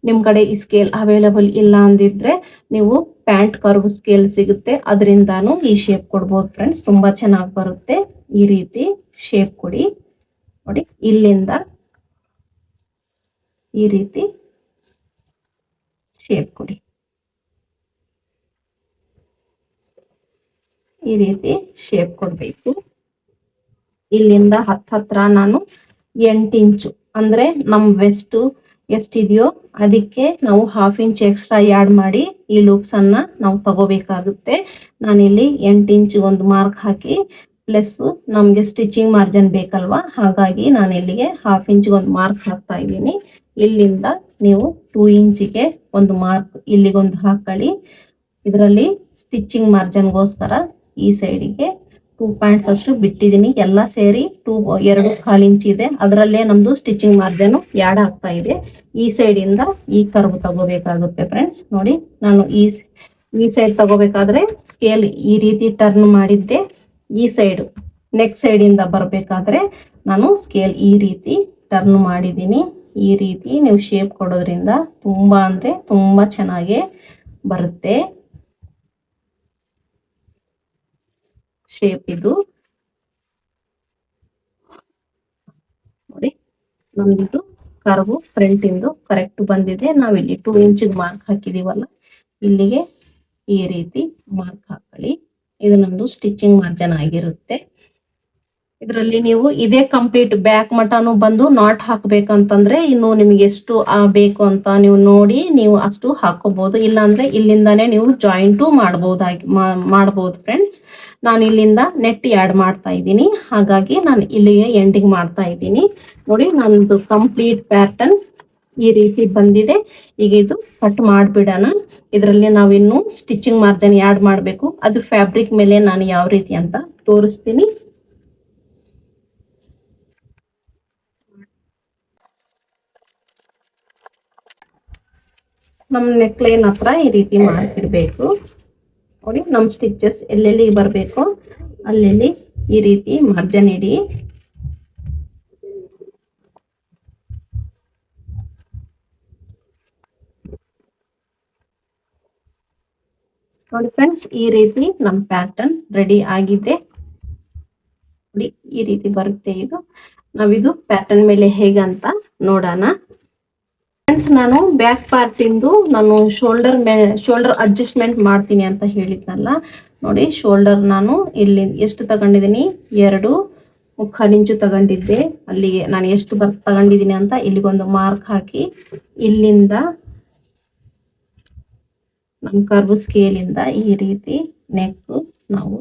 ನಿಮ್ ಕಡೆ ಈ ಸ್ಕೇಲ್ ಅವೈಲಬಲ್ ಇಲ್ಲ ಅಂದಿದ್ರೆ ನೀವು ಪ್ಯಾಂಟ್ ಕರ್ವ್ ಸ್ಕೇಲ್ ಸಿಗುತ್ತೆ, ಅದರಿಂದಾನು ಈ ಶೇಪ್ ಕೊಡ್ಬೋದು ಫ್ರೆಂಡ್ಸ್. ತುಂಬಾ ಚೆನ್ನಾಗಿ ಬರುತ್ತೆ. ಈ ರೀತಿ ಶೇಪ್ ಕೊಡಿ. ನೋಡಿ, ಇಲ್ಲಿಂದ ಈ ರೀತಿ ಶೇಪ್ ಕೊಡಿ. ಈ ರೀತಿ ಶೇಪ್ ಕೊಡ್ಬೇಕು. ಇಲ್ಲಿಂದ ಹತ್ರ ನಾನು 8 ಇಂಚು ಅಂದ್ರೆ ನಮ್ ವೆಸ್ಟ್ ಎಷ್ಟಿದೆಯೋ ಅದಕ್ಕೆ ನಾವು 1/2 ಇಂಚ್ ಎಕ್ಸ್ಟ್ರಾ ಆ್ಯಡ್ ಮಾಡಿ ಈ ಲೂಪ್ಸ್ ಅನ್ನ ನಾವು ತಗೋಬೇಕಾಗುತ್ತೆ. ನಾನಿಲ್ಲಿ 8 ಇಂಚ್ ಒಂದು ಮಾರ್ಕ್ ಹಾಕಿ ಪ್ಲಸ್ ನಮ್ಗೆ ಸ್ಟಿಚಿಂಗ್ ಮಾರ್ಜಿನ್ ಬೇಕಲ್ವಾ, ಹಾಗಾಗಿ ನಾನು ಇಲ್ಲಿಗೆ 1/2 ಇಂಚ್ ಒಂದು ಮಾರ್ಕ್ ಹಾಕ್ತಾ ಇದ್ದೀನಿ. ಇಲ್ಲಿಂದ ನೀವು 2 ಇಂಚಿಗೆ ಒಂದು ಮಾರ್ಕ್ ಇಲ್ಲಿಗೊಂದು ಹಾಕೊಳ್ಳಿ. ಇದರಲ್ಲಿ ಸ್ಟಿಚಿಂಗ್ ಮಾರ್ಜಿನ್ಗೋಸ್ಕರ ಈ ಸೈಡಿಗೆ 2 ಪಾಯಿಂಟ್ಸ್ ಅಷ್ಟು ಬಿಟ್ಟಿದ್ದೀನಿ. ಎಲ್ಲ ಸೇರಿ 2.25 ಇಂಚ್ ಇದೆ. ಅದರಲ್ಲೇ ನಮ್ದು ಸ್ಟಿಚಿಂಗ್ ಮಾರ್ಜಿನ್ ಆ್ಯಡ್ ಆಗ್ತಾ ಇದೆ. ಈ ಸೈಡ್ ಇಂದ ಈ ಕರ್ವ್ ತಗೋಬೇಕಾಗುತ್ತೆ ಫ್ರೆಂಡ್ಸ್. ನೋಡಿ, ನಾನು ಈ ಸೈಡ್ ತಗೋಬೇಕಾದ್ರೆ ಸ್ಕೇಲ್ ಈ ರೀತಿ ಟರ್ನ್ ಮಾಡಿದ್ದೆ. ಈ ಸೈಡ್ ನೆಕ್ ಸೈಡ್ ಇಂದ ಬರಬೇಕಾದ್ರೆ ನಾನು ಸ್ಕೇಲ್ ಈ ರೀತಿ ಟರ್ನ್ ಮಾಡಿದ್ದೀನಿ. ಈ ರೀತಿ ನೀವು ಶೇಪ್ ಕೊಡೋದ್ರಿಂದ ತುಂಬಾ ಅಂದ್ರೆ ತುಂಬಾ ಚೆನ್ನಾಗಿ ಬರುತ್ತೆ ಶೇಪ್. ಇದು ನೋಡಿ, ನಮ್ದಿದು ಕರ್ವ್ ಫ್ರಂಟ್ ಇಂದು ಕರೆಕ್ಟ್ ಬಂದಿದೆ. ನಾವಿಲ್ಲಿ 2 ಇಂಚ್ ಮಾರ್ಕ್ ಹಾಕಿದೀವಲ್ಲ, ಇಲ್ಲಿಗೆ ಈ ರೀತಿ ಮಾರ್ಕ್ ಹಾಕೊಳ್ಳಿ. ಇದು ನಮ್ದು ಸ್ಟಿಚಿಂಗ್ ಮಾರ್ಜಿನ್ ಆಗಿರುತ್ತೆ. ಇದರಲ್ಲಿ ನೀವು ಇದೇ ಕಂಪ್ಲೀಟ್ ಬ್ಯಾಕ್ ಮಟನು ಬಂದು ನಾಟ್ ಹಾಕ್ಬೇಕಂತಂದ್ರೆ ಇನ್ನು ನಿಮಗೆ ಎಷ್ಟು ಬೇಕು ಅಂತ ನೀವು ನೋಡಿ ನೀವು ಅಷ್ಟು ಹಾಕೋಬಹುದು. ಇಲ್ಲಾಂದ್ರೆ ಇಲ್ಲಿಂದಾನೇ ನೀವು ಜಾಯಿಂಟು ಮಾಡಬಹುದು ಫ್ರೆಂಡ್ಸ್. ನಾನು ಇಲ್ಲಿಂದ ನೆಟ್ ಆ್ಯಡ್ ಮಾಡ್ತಾ ಇದ್ದೀನಿ, ಹಾಗಾಗಿ ನಾನು ಇಲ್ಲಿಗೆ ಎಂಡಿಂಗ್ ಮಾಡ್ತಾ ಇದ್ದೀನಿ. ನೋಡಿ, ನಂದು ಕಂಪ್ಲೀಟ್ ಪ್ಯಾಟರ್ನ್ ಈ ರೀತಿ ಬಂದಿದೆ. ಈಗ ಇದು ಕಟ್ ಮಾಡಿಬಿಡೋಣ. ಇದರಲ್ಲಿ ನಾವಿನ್ನು ಸ್ಟಿಚಿಂಗ್ ಮಾರ್ಜಿನ್ ಆ್ಯಡ್ ಮಾಡಬೇಕು. ಅದು ಫ್ಯಾಬ್ರಿಕ್ ಮೇಲೆ ನಾನು ಯಾವ ರೀತಿ ಅಂತ ತೋರಿಸ್ತೀನಿ. ನಮ್ಮ ನೆಕ್ ಲೈನ್ ಹತ್ರ ಈ ರೀತಿ ಮಾಡ್ತಿರ್ಬೇಕು. ನೋಡಿ, ನಮ್ಮ ಸ್ಟಿಚಸ್ ಎಲ್ಲೆಲ್ಲಿ ಬರಬೇಕು ಅಲ್ಲೆಲ್ಲಿ ಈ ರೀತಿ ಮಾರ್ಜಿನ್ ಇಡಿ. ನೋಡಿ ಫ್ರೆಂಡ್ಸ್, ಈ ರೀತಿ ನಮ್ಮ ಪ್ಯಾಟರ್ನ್ ರೆಡಿ ಆಗಿದೆ. ನೋಡಿ, ಈ ರೀತಿ ಬರುತ್ತೆ. ಇದು ನಾವಿದು ಪ್ಯಾಟರ್ನ್ ಮೇಲೆ ಹೇಗಂತ ನೋಡೋಣ ಫ್ರೆಂಡ್ಸ್. ನಾನು ಬ್ಯಾಕ್ ಪಾರ್ಟ್ ಇಂದು ನಾನು ಶೋಲ್ಡರ್ ಅಡ್ಜಸ್ಟ್ಮೆಂಟ್ ಮಾಡ್ತೀನಿ ಅಂತ ಹೇಳಿದ್ನಲ್ಲ. ನೋಡಿ, ಶೋಲ್ಡರ್ ನಾನು ಇಲ್ಲಿ ಎಷ್ಟು ತಗೊಂಡಿದ್ದೀನಿ, 2.25 ಇಂಚು ತಗೊಂಡಿದ್ದೆ. ಅಲ್ಲಿಗೆ ನಾನು ಎಷ್ಟು ತಗೊಂಡಿದ್ದೀನಿ ಅಂತ ಇಲ್ಲಿಗೊಂದು ಮಾರ್ಕ್ ಹಾಕಿ ಇಲ್ಲಿಂದ ನಮ್ಮ ಕರ್ವ್ ಸ್ಕೇಲ್ ಇಂದ ಈ ರೀತಿ ನೆಕ್ ನಾವು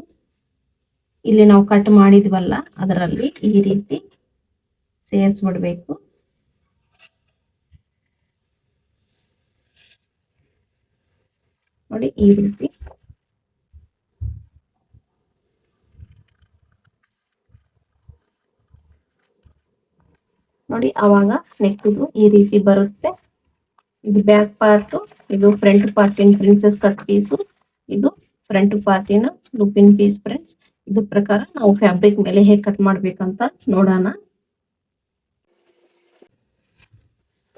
ಇಲ್ಲಿ ನಾವು ಕಟ್ ಮಾಡಿದ್ವಲ್ಲ ಅದರಲ್ಲಿ ಈ ರೀತಿ ಸೇರಿಸ್ಬಿಡ್ಬೇಕು. ನೋಡಿ, ಈ ರೀತಿ ನೋಡಿ, ಅವಾಗ ನೆಕ್ದು ಈ ರೀತಿ ಬರುತ್ತೆ. ಇದು ಬ್ಯಾಕ್ ಪಾರ್ಟ್, ಇದು ಫ್ರಂಟ್ ಪಾರ್ಟಿನ ಪ್ರಿನ್ಸೆಸ್ ಕಟ್ ಪೀಸು, ಇದು ಫ್ರಂಟ್ ಪಾರ್ಟಿನ ಲುಪಿನ್ ಪೀಸ್ ಫ್ರೆಂಡ್ಸ್. ಇದ್ರ ಪ್ರಕಾರ ನಾವು ಫ್ಯಾಬ್ರಿಕ್ ಮೇಲೆ ಹೇಗೆ ಕಟ್ ಮಾಡ್ಬೇಕಂತ ನೋಡೋಣ.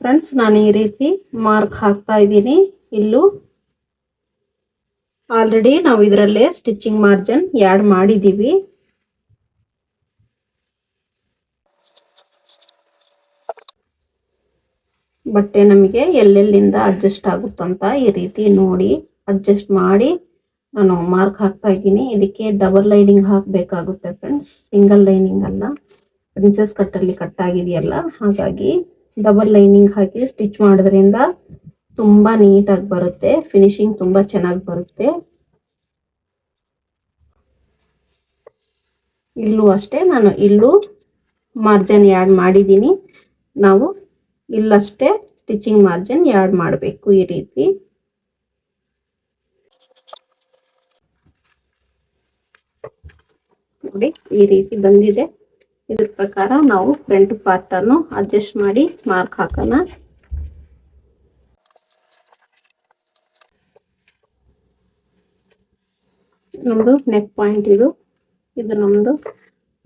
ಫ್ರೆಂಡ್ಸ್, ನಾನು ಈ ರೀತಿ ಮಾರ್ಕ್ ಹಾಕ್ತಾ ಇದ್ದೀನಿ. ಇಲ್ಲೂ ಆಲ್ರೆಡಿ ನಾವು ಇದರಲ್ಲೇ ಸ್ಟಿಚಿಂಗ್ ಮಾರ್ಜಿನ್ ಆ್ಯಡ್ ಮಾಡಿದ್ದೀವಿ. ಬಟ್ಟೆ ನಮಗೆ ಎಲ್ಲೆಲ್ಲಿಂದ ಅಡ್ಜಸ್ಟ್ ಆಗುತ್ತಂತ ಈ ರೀತಿ ನೋಡಿ ಅಡ್ಜಸ್ಟ್ ಮಾಡಿ ನಾನು ಮಾರ್ಕ್ ಹಾಕ್ತಾ ಇದ್ದೀನಿ. ಇದಕ್ಕೆ ಡಬಲ್ ಲೈನಿಂಗ್ ಹಾಕಬೇಕಾಗುತ್ತೆ ಫ್ರೆಂಡ್ಸ್, ಸಿಂಗಲ್ ಲೈನಿಂಗ್ ಅಲ್ಲ. ಪ್ರಿನ್ಸೆಸ್ ಕಟ್ಟಲ್ಲಿ ಕಟ್ ಆಗಿದೆಯಲ್ಲ, ಹಾಗಾಗಿ ಡಬಲ್ ಲೈನಿಂಗ್ ಹಾಕಿ ಸ್ಟಿಚ್ ಮಾಡೋದ್ರಿಂದ ತುಂಬಾ ನೀಟಾಗಿ ಬರುತ್ತೆ, ಫಿನಿಶಿಂಗ್ ತುಂಬಾ ಚೆನ್ನಾಗಿ ಬರುತ್ತೆ. ಇಲ್ಲೂ ಅಷ್ಟೇ ನಾನು ಇಲ್ಲೂ ಮಾರ್ಜಿನ್ ಆ್ಯಡ್ ಮಾಡಿದ್ದೀನಿ. ನಾವು ಇಲ್ಲಷ್ಟೇ ಸ್ಟಿಚಿಂಗ್ ಮಾರ್ಜಿನ್ ಆ್ಯಡ್ ಮಾಡಬೇಕು. ಈ ರೀತಿ ನೋಡಿ, ಈ ರೀತಿ ಬಂದಿದೆ. ಇದ್ರ ಪ್ರಕಾರ ನಾವು ಫ್ರಂಟ್ ಪಾರ್ಟ್ ಅನ್ನು ಅಡ್ಜಸ್ಟ್ ಮಾಡಿ ಮಾರ್ಕ್ ಹಾಕೋಣ. ನಮ್ದು ನೆಕ್ ಪಾಯಿಂಟ್ ಇದು ನಮ್ದು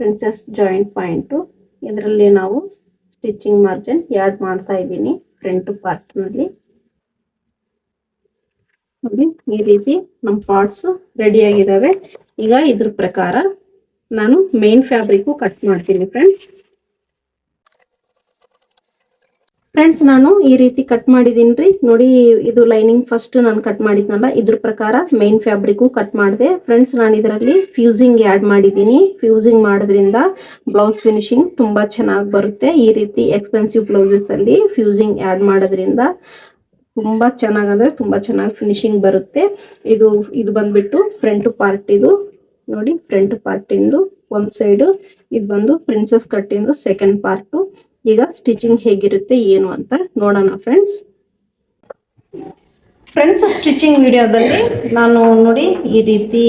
ಪ್ರಿನ್ಸೆಸ್ ಜಾಯಿಂಟ್ ಪಾಯಿಂಟು. ಇದರಲ್ಲಿ ನಾವು ಸ್ಟಿಚಿಂಗ್ ಮಾರ್ಜಿನ್ ಆ್ಯಡ್ ಮಾಡ್ತಾ ಇದ್ದೀನಿ ಫ್ರಂಟ್ ಪಾರ್ಟ್ ನಲ್ಲಿ. ನೋಡಿ, ಈ ರೀತಿ ನಮ್ಮ ಪಾರ್ಟ್ಸ್ ರೆಡಿ ಆಗಿದಾವೆ. ಈಗ ಇದ್ರ ಪ್ರಕಾರ ನಾನು ಮೇನ್ ಫ್ಯಾಬ್ರಿಕ್ ಕಟ್ ಮಾಡ್ತೀನಿ ಫ್ರೆಂಡ್ಸ್. ನಾನು ಈ ರೀತಿ ಕಟ್ ಮಾಡಿದೀನಿ ರೀ. ನೋಡಿ, ಇದು ಲೈನಿಂಗ್ ಫಸ್ಟ್ ನಾನು ಕಟ್ ಮಾಡಿದ್ನಲ್ಲ, ಇದ್ರ ಪ್ರಕಾರ ಮೇನ್ ಫ್ಯಾಬ್ರಿಕ್ ಕಟ್ ಮಾಡಿದೆ ಫ್ರೆಂಡ್ಸ್. ನಾನು ಇದರಲ್ಲಿ ಫ್ಯೂಸಿಂಗ್ ಆ್ಯಡ್ ಮಾಡಿದ್ದೀನಿ. ಫ್ಯೂಸಿಂಗ್ ಮಾಡೋದ್ರಿಂದ ಬ್ಲೌಸ್ ಫಿನಿಶಿಂಗ್ ತುಂಬಾ ಚೆನ್ನಾಗಿ ಬರುತ್ತೆ. ಈ ರೀತಿ ಎಕ್ಸ್ಪೆನ್ಸಿವ್ ಬ್ಲೌಸಸ್ ಅಲ್ಲಿ ಫ್ಯೂಸಿಂಗ್ ಆ್ಯಡ್ ಮಾಡೋದ್ರಿಂದ ತುಂಬಾ ಚೆನ್ನಾಗಿ, ಅಂದ್ರೆ ತುಂಬಾ ಚೆನ್ನಾಗಿ ಫಿನಿಶಿಂಗ್ ಬರುತ್ತೆ. ಇದು ಬಂದ್ಬಿಟ್ಟು ಫ್ರಂಟ್ ಪಾರ್ಟ್. ಇದು ನೋಡಿ, ಫ್ರಂಟ್ ಪಾರ್ಟ್ ಇಂದು ಒಂದ್ ಸೈಡು, ಇದು ಬಂದು ಪ್ರಿನ್ಸೆಸ್ ಕಟ್ ಇಂದು ಸೆಕೆಂಡ್ ಪಾರ್ಟ್. ಈಗ ಸ್ಟಿಚಿಂಗ್ ಹೇಗಿರುತ್ತೆ ಏನು ಅಂತ ನೋಡೋಣ ಫ್ರೆಂಡ್ಸ್. ಸ್ಟಿಚಿಂಗ್ ವಿಡಿಯೋದಲ್ಲಿ ನಾನು ನೋಡಿ ಈ ರೀತಿ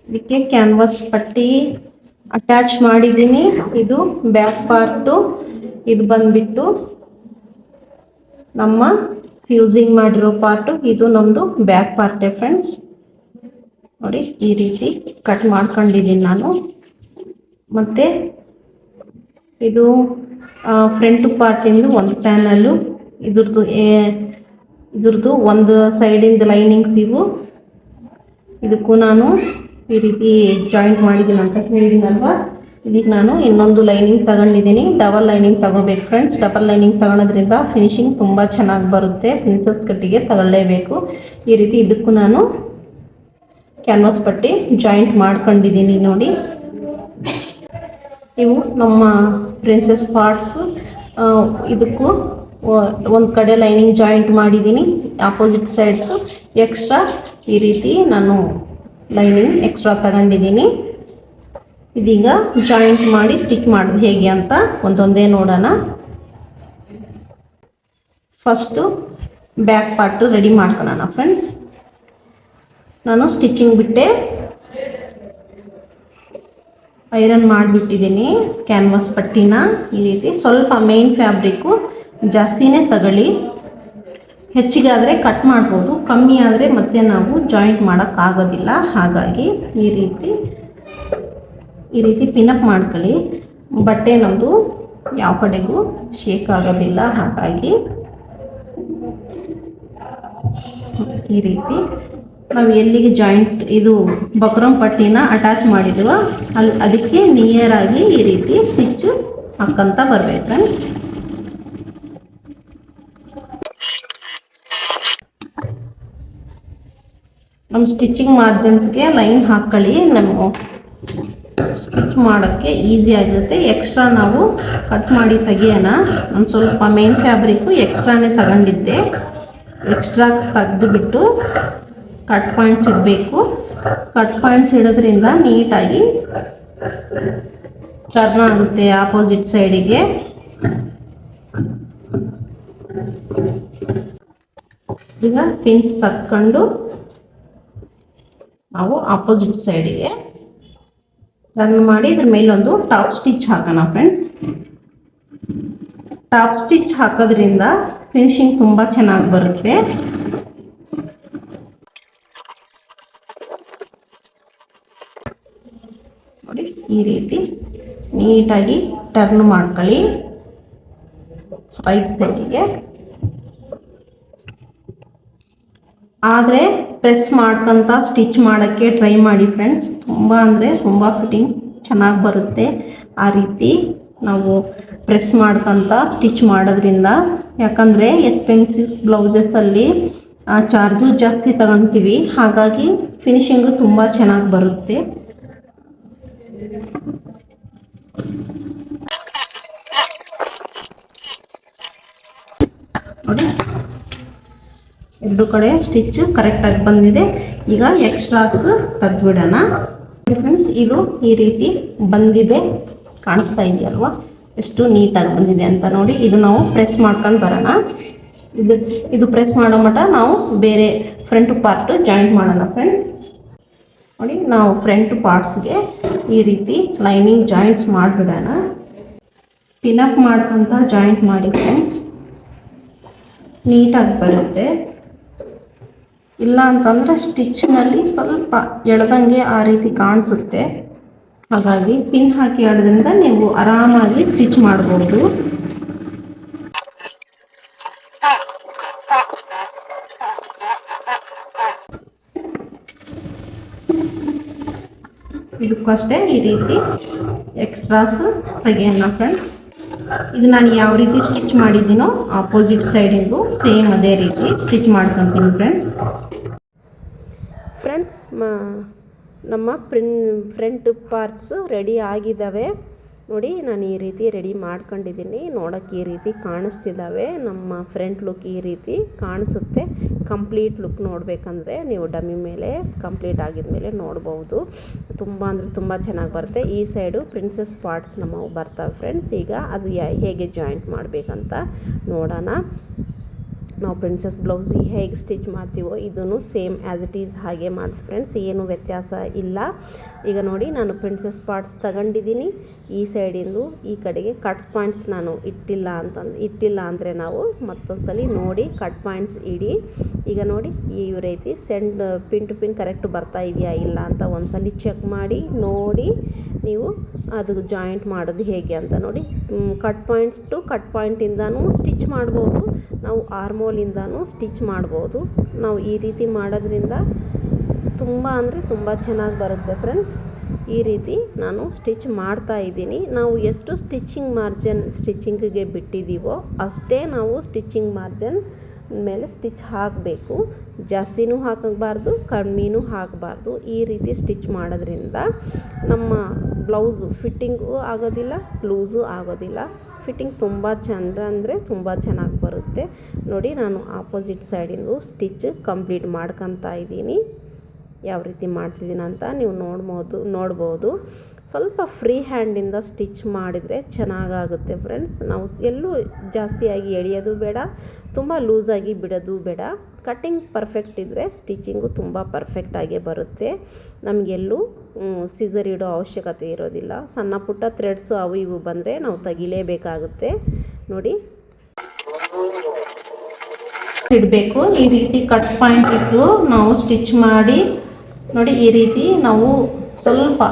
ಇದಕ್ಕೆ ಕ್ಯಾನ್ವಾಸ್ ಪಟ್ಟಿ ಅಟ್ಯಾಚ್ ಮಾಡಿದ್ದೀನಿ. ಇದು ಬ್ಯಾಕ್ ಪಾರ್ಟು, ಇದು ಬಂದ್ಬಿಟ್ಟು ನಮ್ಮ ಫ್ಯೂಸಿಂಗ್ ಮಾಡಿರೋ ಪಾರ್ಟು. ಇದು ನಮ್ದು ಬ್ಯಾಕ್ ಪಾರ್ಟೇ ಫ್ರೆಂಡ್ಸ್. ನೋಡಿ, ಈ ರೀತಿ ಕಟ್ ಮಾಡ್ಕೊಂಡಿದ್ದೀನಿ ನಾನು. ಮತ್ತೆ ಇದು ಫ್ರಂಟ್ ಪಾರ್ಟ್ ಇಂದು ಒಂದು ಪ್ಯಾನಲ್ಲು, ಇದ್ರದ್ದು ಒಂದು ಸೈಡಿಂದ ಲೈನಿಂಗ್ಸ್ ಇವು. ಇದಕ್ಕೂ ನಾನು ಈ ರೀತಿ ಜಾಯಿಂಟ್ ಮಾಡಿದ್ದೀನಿ ಅಂತ ಹೇಳಿದ್ದೀನಲ್ವಾ. ಇದಕ್ಕೆ ನಾನು ಇನ್ನೊಂದು ಲೈನಿಂಗ್ ತಗೊಂಡಿದ್ದೀನಿ. ಡಬಲ್ ಲೈನಿಂಗ್ ತಗೋಬೇಕು ಫ್ರೆಂಡ್ಸ್. ಡಬಲ್ ಲೈನಿಂಗ್ ತಗೊಳೋದ್ರಿಂದ ಫಿನಿಶಿಂಗ್ ತುಂಬ ಚೆನ್ನಾಗಿ ಬರುತ್ತೆ. ಪ್ರಿನ್ಸೆಸ್ ಕಟ್ಟಿಗೆ ತಗೊಳ್ಳೇಬೇಕು. ಈ ರೀತಿ ಇದಕ್ಕೂ ನಾನು ಕ್ಯಾನ್ವಾಸ್ ಪಟ್ಟಿ ಜಾಯಿಂಟ್ ಮಾಡ್ಕೊಂಡಿದ್ದೀನಿ ನೋಡಿ. ಇವು ನಮ್ಮ ಪ್ರಿನ್ಸೆಸ್ ಪಾರ್ಟ್ಸ್. ಇದಕ್ಕೂ ಒಂದು ಕಡೆ ಲೈನಿಂಗ್ ಜಾಯಿಂಟ್ ಮಾಡಿದ್ದೀನಿ, ಆಪೋಸಿಟ್ ಸೈಡ್ಸು ಎಕ್ಸ್ಟ್ರಾ ಈ ರೀತಿ ನಾನು ಲೈನಿಂಗ್ ಎಕ್ಸ್ಟ್ರಾ ತಗೊಂಡಿದ್ದೀನಿ. ಇದೀಗ ಜಾಯಿಂಟ್ ಮಾಡಿ ಸ್ಟಿಚ್ ಮಾಡೋದು ಹೇಗೆ ಅಂತ ಒಂದೊಂದೇ ನೋಡೋಣ. ಫಸ್ಟು ಬ್ಯಾಕ್ ಪಾರ್ಟು ರೆಡಿ ಮಾಡ್ಕೊಳ್ಳೋಣ ಫ್ರೆಂಡ್ಸ್. ನಾನು ಸ್ಟಿಚಿಂಗ್ ಬಿಟ್ಟೆ ಐರನ್ ಮಾಡಿಬಿಟ್ಟಿದ್ದೀನಿ ಕ್ಯಾನ್ವಾಸ್ ಪಟ್ಟಿನ. ಈ ರೀತಿ ಸ್ವಲ್ಪ ಮೇನ್ ಫ್ಯಾಬ್ರಿಕ್ಕು ಜಾಸ್ತಿನೇ ತಗೊಳ್ಳಿ. ಹೆಚ್ಚಿಗಾದರೆ ಕಟ್ ಮಾಡ್ಬೋದು, ಕಮ್ಮಿ ಆದರೆ ಮತ್ತೆ ನಾವು ಜಾಯಿಂಟ್ ಮಾಡೋಕ್ಕಾಗೋದಿಲ್ಲ. ಹಾಗಾಗಿ ಈ ರೀತಿ ಪಿನಪ್ ಮಾಡ್ಕೊಳ್ಳಿ. ಬಟ್ಟೆ ನಮ್ಮದು ಯಾವ ಕಡೆಗೂ ಶೇಕ್ ಆಗೋದಿಲ್ಲ. ಹಾಗಾಗಿ ಈ ರೀತಿ ನಾವು ಎಲ್ಲಿಗೆ ಜಾಯಿಂಟ್ ಇದು ಬಕ್ರಮ್ ಪಟ್ಟಿನ ಅಟ್ಯಾಚ್ ಮಾಡಿದ್ವ ಅದಕ್ಕೆ ನಿಯರ್ ಆಗಿ ಈ ರೀತಿ ಸ್ಟಿಚ್ ಹಾಕಂತ ಬರ್ಬೇಕು. ನಮ್ಮ ಸ್ಟಿಚಿಂಗ್ ಮಾರ್ಜಿನ್ಸ್ಗೆ ಲೈನ್ ಹಾಕೊಳ್ಳಿ. ನಮ್ಮ ಸ್ಟಿಚ್ ಮಾಡೋಕ್ಕೆ ಈಸಿ ಆಗಿರುತ್ತೆ. ಎಕ್ಸ್ಟ್ರಾ ನಾವು ಕಟ್ ಮಾಡಿ ತೆಗಿಯೋಣ. ಒಂದು ಸ್ವಲ್ಪ ಮೇನ್ ಫ್ಯಾಬ್ರಿಕ್ಕು ಎಕ್ಸ್ಟ್ರಾನೇ ತಗೊಂಡಿದ್ದೆ. ಎಕ್ಸ್ಟ್ರಾಕ್ಸ್ ತೆಗೆದುಬಿಟ್ಟು ಕಟ್ ಪಾಯಿಂಟ್ಸ್ ಇಡಬೇಕು. ಕಟ್ ಪಾಯಿಂಟ್ಸ್ ಇಡೋದ್ರಿಂದ ನೀಟಾಗಿ ಟರ್ನ್ ಆಗುತ್ತೆ ಆಪೋಸಿಟ್ ಸೈಡಿಗೆ. ಈಗ ಪಿನ್ಸ್ ತಕ್ಕೊಂಡು ನಾವು ಆಪೋಸಿಟ್ ಸೈಡಿಗೆ ಟರ್ನ್ ಮಾಡಿ ಇದ್ರ ಮೇಲೊಂದು ಟಾಪ್ ಸ್ಟಿಚ್ ಹಾಕೋಣ ಫ್ರೆಂಡ್ಸ್. ಟಾಪ್ ಸ್ಟಿಚ್ ಹಾಕೋದ್ರಿಂದ ಫಿನಿಶಿಂಗ್ ತುಂಬ ಚೆನ್ನಾಗಿ ಬರುತ್ತೆ. ನೋಡಿ, ಈ ರೀತಿ ನೀಟಾಗಿ ಟರ್ನ್ ಮಾಡ್ಕೊಳ್ಳಿ. ರೈಟ್ ಸೈಡಿಗೆ. ಆದರೆ ಪ್ರೆಸ್ ಮಾಡ್ಕೊತ ಸ್ಟಿಚ್ ಮಾಡೋಕ್ಕೆ ಟ್ರೈ ಮಾಡಿ ಫ್ರೆಂಡ್ಸ್. ತುಂಬ ಅಂದರೆ ತುಂಬ ಫಿಟ್ಟಿಂಗ್ ಚೆನ್ನಾಗಿ ಬರುತ್ತೆ. ಆ ರೀತಿ ನಾವು ಪ್ರೆಸ್ ಮಾಡ್ಕೊತ ಸ್ಟಿಚ್ ಮಾಡೋದ್ರಿಂದ, ಯಾಕಂದರೆ ಎಕ್ಸ್ಪೆನ್ಸಿವ್ ಬ್ಲೌಸಸ್ಸಲ್ಲಿ ಚಾರ್ಜು ಜಾಸ್ತಿ ತಗೊತೀವಿ, ಹಾಗಾಗಿ ಫಿನಿಶಿಂಗು ತುಂಬ ಚೆನ್ನಾಗಿ ಬರುತ್ತೆ. ನೋಡಿ, ಎರಡು ಕಡೆ ಸ್ಟಿಚ್ ಕರೆಕ್ಟಾಗಿ ಬಂದಿದೆ. ಈಗ ಎಕ್ಸ್ಟ್ರಾಸ್ ತೆಗೆದ್ಬಿಡೋಣ ಫ್ರೆಂಡ್ಸ್. ಇದು ಈ ರೀತಿ ಬಂದಿದೆ, ಕಾಣಿಸ್ತಾ ಇದೆಯಲ್ವಾ ಎಷ್ಟು ನೀಟಾಗಿ ಬಂದಿದೆ ಅಂತ ನೋಡಿ. ಇದು ನಾವು ಪ್ರೆಸ್ ಮಾಡ್ಕೊಂಡು ಬರೋಣ. ಇದು ಪ್ರೆಸ್ ಮಾಡೋ ಮಟ್ಟ ನಾವು ಬೇರೆ ಫ್ರಂಟ್ ಪಾರ್ಟ್ ಜಾಯಿಂಟ್ ಮಾಡೋಣ ಫ್ರೆಂಡ್ಸ್. ನೋಡಿ, ನಾವು ಫ್ರಂಟ್ ಪಾರ್ಟ್ಸ್ಗೆ ಈ ರೀತಿ ಲೈನಿಂಗ್ ಜಾಯಿಂಟ್ಸ್ ಮಾಡಿಬಿಡೋಣ. ಪಿನಪ್ ಮಾಡ್ಕೊಂತ ಜಾಯಿಂಟ್ ಮಾಡಿ ಫ್ರೆಂಡ್ಸ್, ನೀಟಾಗಿ ಬರುತ್ತೆ. ಇಲ್ಲ ಅಂತಂದರೆ ಸ್ಟಿಚ್ನಲ್ಲಿ ಸ್ವಲ್ಪ ಎಳೆದಂಗೆ ಆ ರೀತಿ ಕಾಣಿಸುತ್ತೆ. ಹಾಗಾಗಿ ಪಿನ್ ಹಾಕಿ ಎಳೆದ್ರಿಂದ ನೀವು ಆರಾಮಾಗಿ ಸ್ಟಿಚ್ ಮಾಡ್ಬೋದು. ಇದಕ್ಕಷ್ಟೇ ಈ ರೀತಿ ಎಕ್ಸ್ಟ್ರಾಸ್ ತೆಗೆಯೋಣ ಫ್ರೆಂಡ್ಸ್. ಇದು ನಾನು ಯಾವ ರೀತಿ ಸ್ಟಿಚ್ ಮಾಡಿದ್ದೀನೋ ಆಪೋಸಿಟ್ ಸೈಡಿಂದು ಸೇಮ್ ಅದೇ ರೀತಿ ಸ್ಟಿಚ್ ಮಾಡ್ಕೊತೀನಿ ಫ್ರೆಂಡ್ಸ್. ನಮ್ಮ ಫ್ರಂಟ್ ಪಾರ್ಟ್ಸು ರೆಡಿ ಆಗಿದ್ದಾವೆ ನೋಡಿ. ನಾನು ಈ ರೀತಿ ರೆಡಿ ಮಾಡ್ಕೊಂಡಿದ್ದೀನಿ. ನೋಡೋಕ್ಕೆ ಈ ರೀತಿ ಕಾಣಿಸ್ತಿದ್ದಾವೆ. ನಮ್ಮ ಫ್ರಂಟ್ ಲುಕ್ ಈ ರೀತಿ ಕಾಣಿಸುತ್ತೆ. ಕಂಪ್ಲೀಟ್ ಲುಕ್ ನೋಡಬೇಕಂದ್ರೆ ನೀವು ಡಮ್ಮಿ ಮೇಲೆ ಕಂಪ್ಲೀಟ್ ಆಗಿದ್ಮೇಲೆ ನೋಡ್ಬೋದು. ತುಂಬ ಅಂದರೆ ತುಂಬ ಚೆನ್ನಾಗಿ ಬರುತ್ತೆ. ಈ ಸೈಡು ಪ್ರಿನ್ಸಸ್ ಪಾರ್ಟ್ಸ್ ನಮ್ಮವು ಬರ್ತವೆ ಫ್ರೆಂಡ್ಸ್. ಈಗ ಅದು ಹೇಗೆ ಜಾಯಿಂಟ್ ಮಾಡಬೇಕಂತ ನೋಡೋಣ. ನಾವು ಪ್ರಿನ್ಸಸ್ ಬ್ಲೌಸ್ ಹೇಗೆ ಸ್ಟಿಚ್ ಮಾಡ್ತೀವೋ ಇದನ್ನು ಸೇಮ್ ಆ್ಯಸ್ ಇಟ್ ಈಸ್ ಹಾಗೆ ಮಾಡ್ತೀವಿ ಫ್ರೆಂಡ್ಸ್, ಏನು ವ್ಯತ್ಯಾಸ ಇಲ್ಲ. ಈಗ ನೋಡಿ, ನಾನು ಪ್ರಿನ್ಸಸ್ ಪಾರ್ಟ್ಸ್ ತಗೊಂಡಿದ್ದೀನಿ. ಈ ಸೈಡಿಂದು ಈ ಕಡೆಗೆ ಕಟ್ಸ್ ಪಾಯಿಂಟ್ಸ್ ನಾನು ಇಟ್ಟಿಲ್ಲ ಅಂದರೆ ನಾವು ಮತ್ತೊಂದು ಸಲ ನೋಡಿ ಕಟ್ ಪಾಯಿಂಟ್ಸ್ ಇಡಿ. ಈಗ ನೋಡಿ, ಈ ರೀತಿ ಪಿನ್ ಟು ಪಿನ್ ಕರೆಕ್ಟ್ ಬರ್ತಾ ಇದೆಯಾ ಇಲ್ಲ ಅಂತ ಒಂದ್ಸಲ ಚೆಕ್ ಮಾಡಿ ನೋಡಿ ನೀವು ಅದು ಜಾಯಿಂಟ್ ಮಾಡೋದು ಹೇಗೆ ಅಂತ ನೋಡಿ. ಕಟ್ ಪಾಯಿಂಟ್ ಟು ಕಟ್ ಪಾಯಿಂಟಿಂದನೂ ಸ್ಟಿಚ್ ಮಾಡ್ಬೋದು, ನಾವು ಆರ್ಮೋಲಿಂದನೂ ಸ್ಟಿಚ್ ಮಾಡ್ಬೋದು. ನಾವು ಈ ರೀತಿ ಮಾಡೋದ್ರಿಂದ ತುಂಬ ಅಂದರೆ ತುಂಬ ಚೆನ್ನಾಗಿ ಬರುತ್ತೆ ಫ್ರೆಂಡ್ಸ್. ಈ ರೀತಿ ನಾನು ಸ್ಟಿಚ್ ಮಾಡ್ತಾ ಇದ್ದೀನಿ. ನಾವು ಎಷ್ಟು ಸ್ಟಿಚಿಂಗಿಗೆ ಬಿಟ್ಟಿದ್ದೀವೋ ಅಷ್ಟೇ ನಾವು ಸ್ಟಿಚಿಂಗ್ ಮಾರ್ಜಿನ್ ಮೇಲೆ ಸ್ಟಿಚ್ ಹಾಕಬೇಕು. ಜಾಸ್ತಿನೂ ಹಾಕಬಾರ್ದು, ಕಡಿಮೆನೂ ಹಾಕಬಾರ್ದು. ಈ ರೀತಿ ಸ್ಟಿಚ್ ಮಾಡೋದ್ರಿಂದ ನಮ್ಮ ಬ್ಲೌಸು ಫಿಟ್ಟಿಂಗು ಆಗೋದಿಲ್ಲ, ಲೂಸು ಆಗೋದಿಲ್ಲ. ಫಿಟ್ಟಿಂಗ್ ತುಂಬ ಚಂದ ಅಂದರೆ ತುಂಬ ಚೆನ್ನಾಗಿ ಬರುತ್ತೆ ನೋಡಿ. ನಾನು ಆಪೋಸಿಟ್ ಸೈಡಿಂದು ಸ್ಟಿಚ್ ಕಂಪ್ಲೀಟ್ ಮಾಡ್ಕೊತಾ ಇದ್ದೀನಿ. ಯಾವ ರೀತಿ ಮಾಡ್ತಿದ್ದೀನಿ ಅಂತ ನೀವು ನೋಡ್ಬೋದು. ಸ್ವಲ್ಪ ಫ್ರೀ ಹ್ಯಾಂಡಿಂದ ಸ್ಟಿಚ್ ಮಾಡಿದರೆ ಚೆನ್ನಾಗಾಗುತ್ತೆ ಫ್ರೆಂಡ್ಸ್. ನಾವು ಎಲ್ಲೂ ಜಾಸ್ತಿಯಾಗಿ ಎಳೆಯೋದು ಬೇಡ, ತುಂಬ ಲೂಸಾಗಿ ಬಿಡೋದು ಬೇಡ. ಕಟ್ಟಿಂಗ್ ಪರ್ಫೆಕ್ಟ್ ಇದ್ದರೆ ಸ್ಟಿಚಿಂಗು ತುಂಬ ಪರ್ಫೆಕ್ಟಾಗೇ ಬರುತ್ತೆ. ನಮಗೆಲ್ಲೂ ಸಿಸರ್ ಇಡೋ ಅವಶ್ಯಕತೆ ಇರೋದಿಲ್ಲ. ಸಣ್ಣ ಪುಟ್ಟ ಥ್ರೆಡ್ಸು ಅವು ಇವು ಬಂದರೆ ನಾವು ತೆಗಿಲೇಬೇಕಾಗುತ್ತೆ ನೋಡಿ. ಇಡಬೇಕು ಈ ರೀತಿ ಕಟ್ ಪಾಯಿಂಟ್ ಇಟ್ಟು ನಾವು ಸ್ಟಿಚ್ ಮಾಡಿ ನೋಡಿ. ಈ ರೀತಿ ನಾವು ಸ್ವಲ್ಪ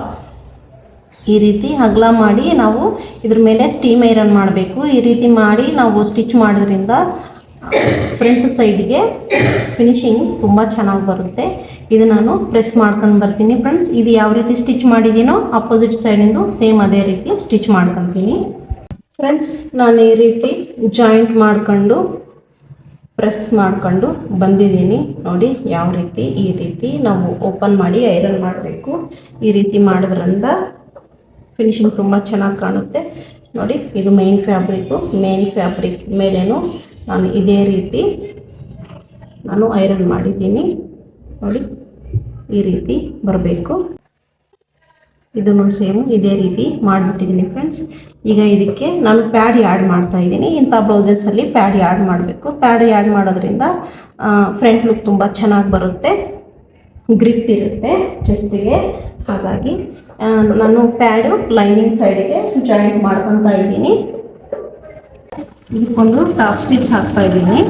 ಈ ರೀತಿ ಅಗಲ ಮಾಡಿ ನಾವು ಇದ್ರ ಮೇಲೆ ಸ್ಟೀಮ್ ಐರನ್ ಮಾಡಬೇಕು. ಈ ರೀತಿ ಮಾಡಿ ನಾವು ಸ್ಟಿಚ್ ಮಾಡೋದ್ರಿಂದ ಫ್ರಂಟ್ ಸೈಡ್ಗೆ ಫಿನಿಶಿಂಗ್ ತುಂಬ ಚೆನ್ನಾಗಿ ಬರುತ್ತೆ. ಇದು ನಾನು ಪ್ರೆಸ್ ಮಾಡ್ಕೊಂಡು ಬರ್ತೀನಿ ಫ್ರೆಂಡ್ಸ್. ಇದು ಯಾವ ರೀತಿ ಸ್ಟಿಚ್ ಮಾಡಿದ್ದೀನೋ ಅಪೋಸಿಟ್ ಸೈಡಿಂದು ಸೇಮ್ ಅದೇ ರೀತಿ ಸ್ಟಿಚ್ ಮಾಡ್ಕೊತೀನಿ ಫ್ರೆಂಡ್ಸ್. ನಾನು ಈ ರೀತಿ ಜಾಯಿಂಟ್ ಮಾಡ್ಕೊಂಡು ಪ್ರೆಸ್ ಮಾಡ್ಕೊಂಡು ಬಂದಿದ್ದೀನಿ ನೋಡಿ. ಯಾವ ರೀತಿ ಈ ರೀತಿ ನಾವು ಓಪನ್ ಮಾಡಿ ಐರನ್ ಮಾಡಬೇಕು. ಈ ರೀತಿ ಮಾಡೋದ್ರಿಂದ ಫಿನಿಶಿಂಗ್ ತುಂಬ ಚೆನ್ನಾಗಿ ಕಾಣುತ್ತೆ ನೋಡಿ. ಇದು ಮೇನ್ ಫ್ಯಾಬ್ರಿಕ್ ಮೇಲೇನು ನಾನು ಇದೇ ರೀತಿ ನಾನು ಐರನ್ ಮಾಡಿದ್ದೀನಿ ನೋಡಿ. ಈ ರೀತಿ ಬರಬೇಕು. ಇದನ್ನು ಸೇಮ್ ಇದೇ ರೀತಿ ಮಾಡಿಬಿಟ್ಟಿದ್ದೀನಿ ಫ್ರೆಂಡ್ಸ್. ಈಗ ಇದಕ್ಕೆ ನಾನು ಪ್ಯಾಡ್ ಆ್ಯಡ್ ಮಾಡ್ತಾ ಇದ್ದೀನಿ. ಇಂಥ ಬ್ಲೌಸಸ್ಸಲ್ಲಿ ಪ್ಯಾಡ್ ಆ್ಯಡ್ ಮಾಡಬೇಕು. ಪ್ಯಾಡ್ ಆ್ಯಡ್ ಮಾಡೋದ್ರಿಂದ ಫ್ರಂಟ್ ಲುಕ್ ತುಂಬ ಚೆನ್ನಾಗಿ ಬರುತ್ತೆ, ಗ್ರಿಪ್ ಇರುತ್ತೆ ಚೆಸ್ಟಿಗೆ. ಹಾಗಾಗಿ ನಾನು ಪ್ಯಾಡು ಲೈನಿಂಗ್ ಸೈಡಿಗೆ ಜಾಯಿಂಟ್ ಮಾಡ್ಕೊತಾ ಇದ್ದೀನಿ. ಇದಕ್ಕೊಂದು ಟಾಪ್ ಸ್ಟಿಚ್ ಹಾಕ್ತಾ ಇದ್ದೀನಿ.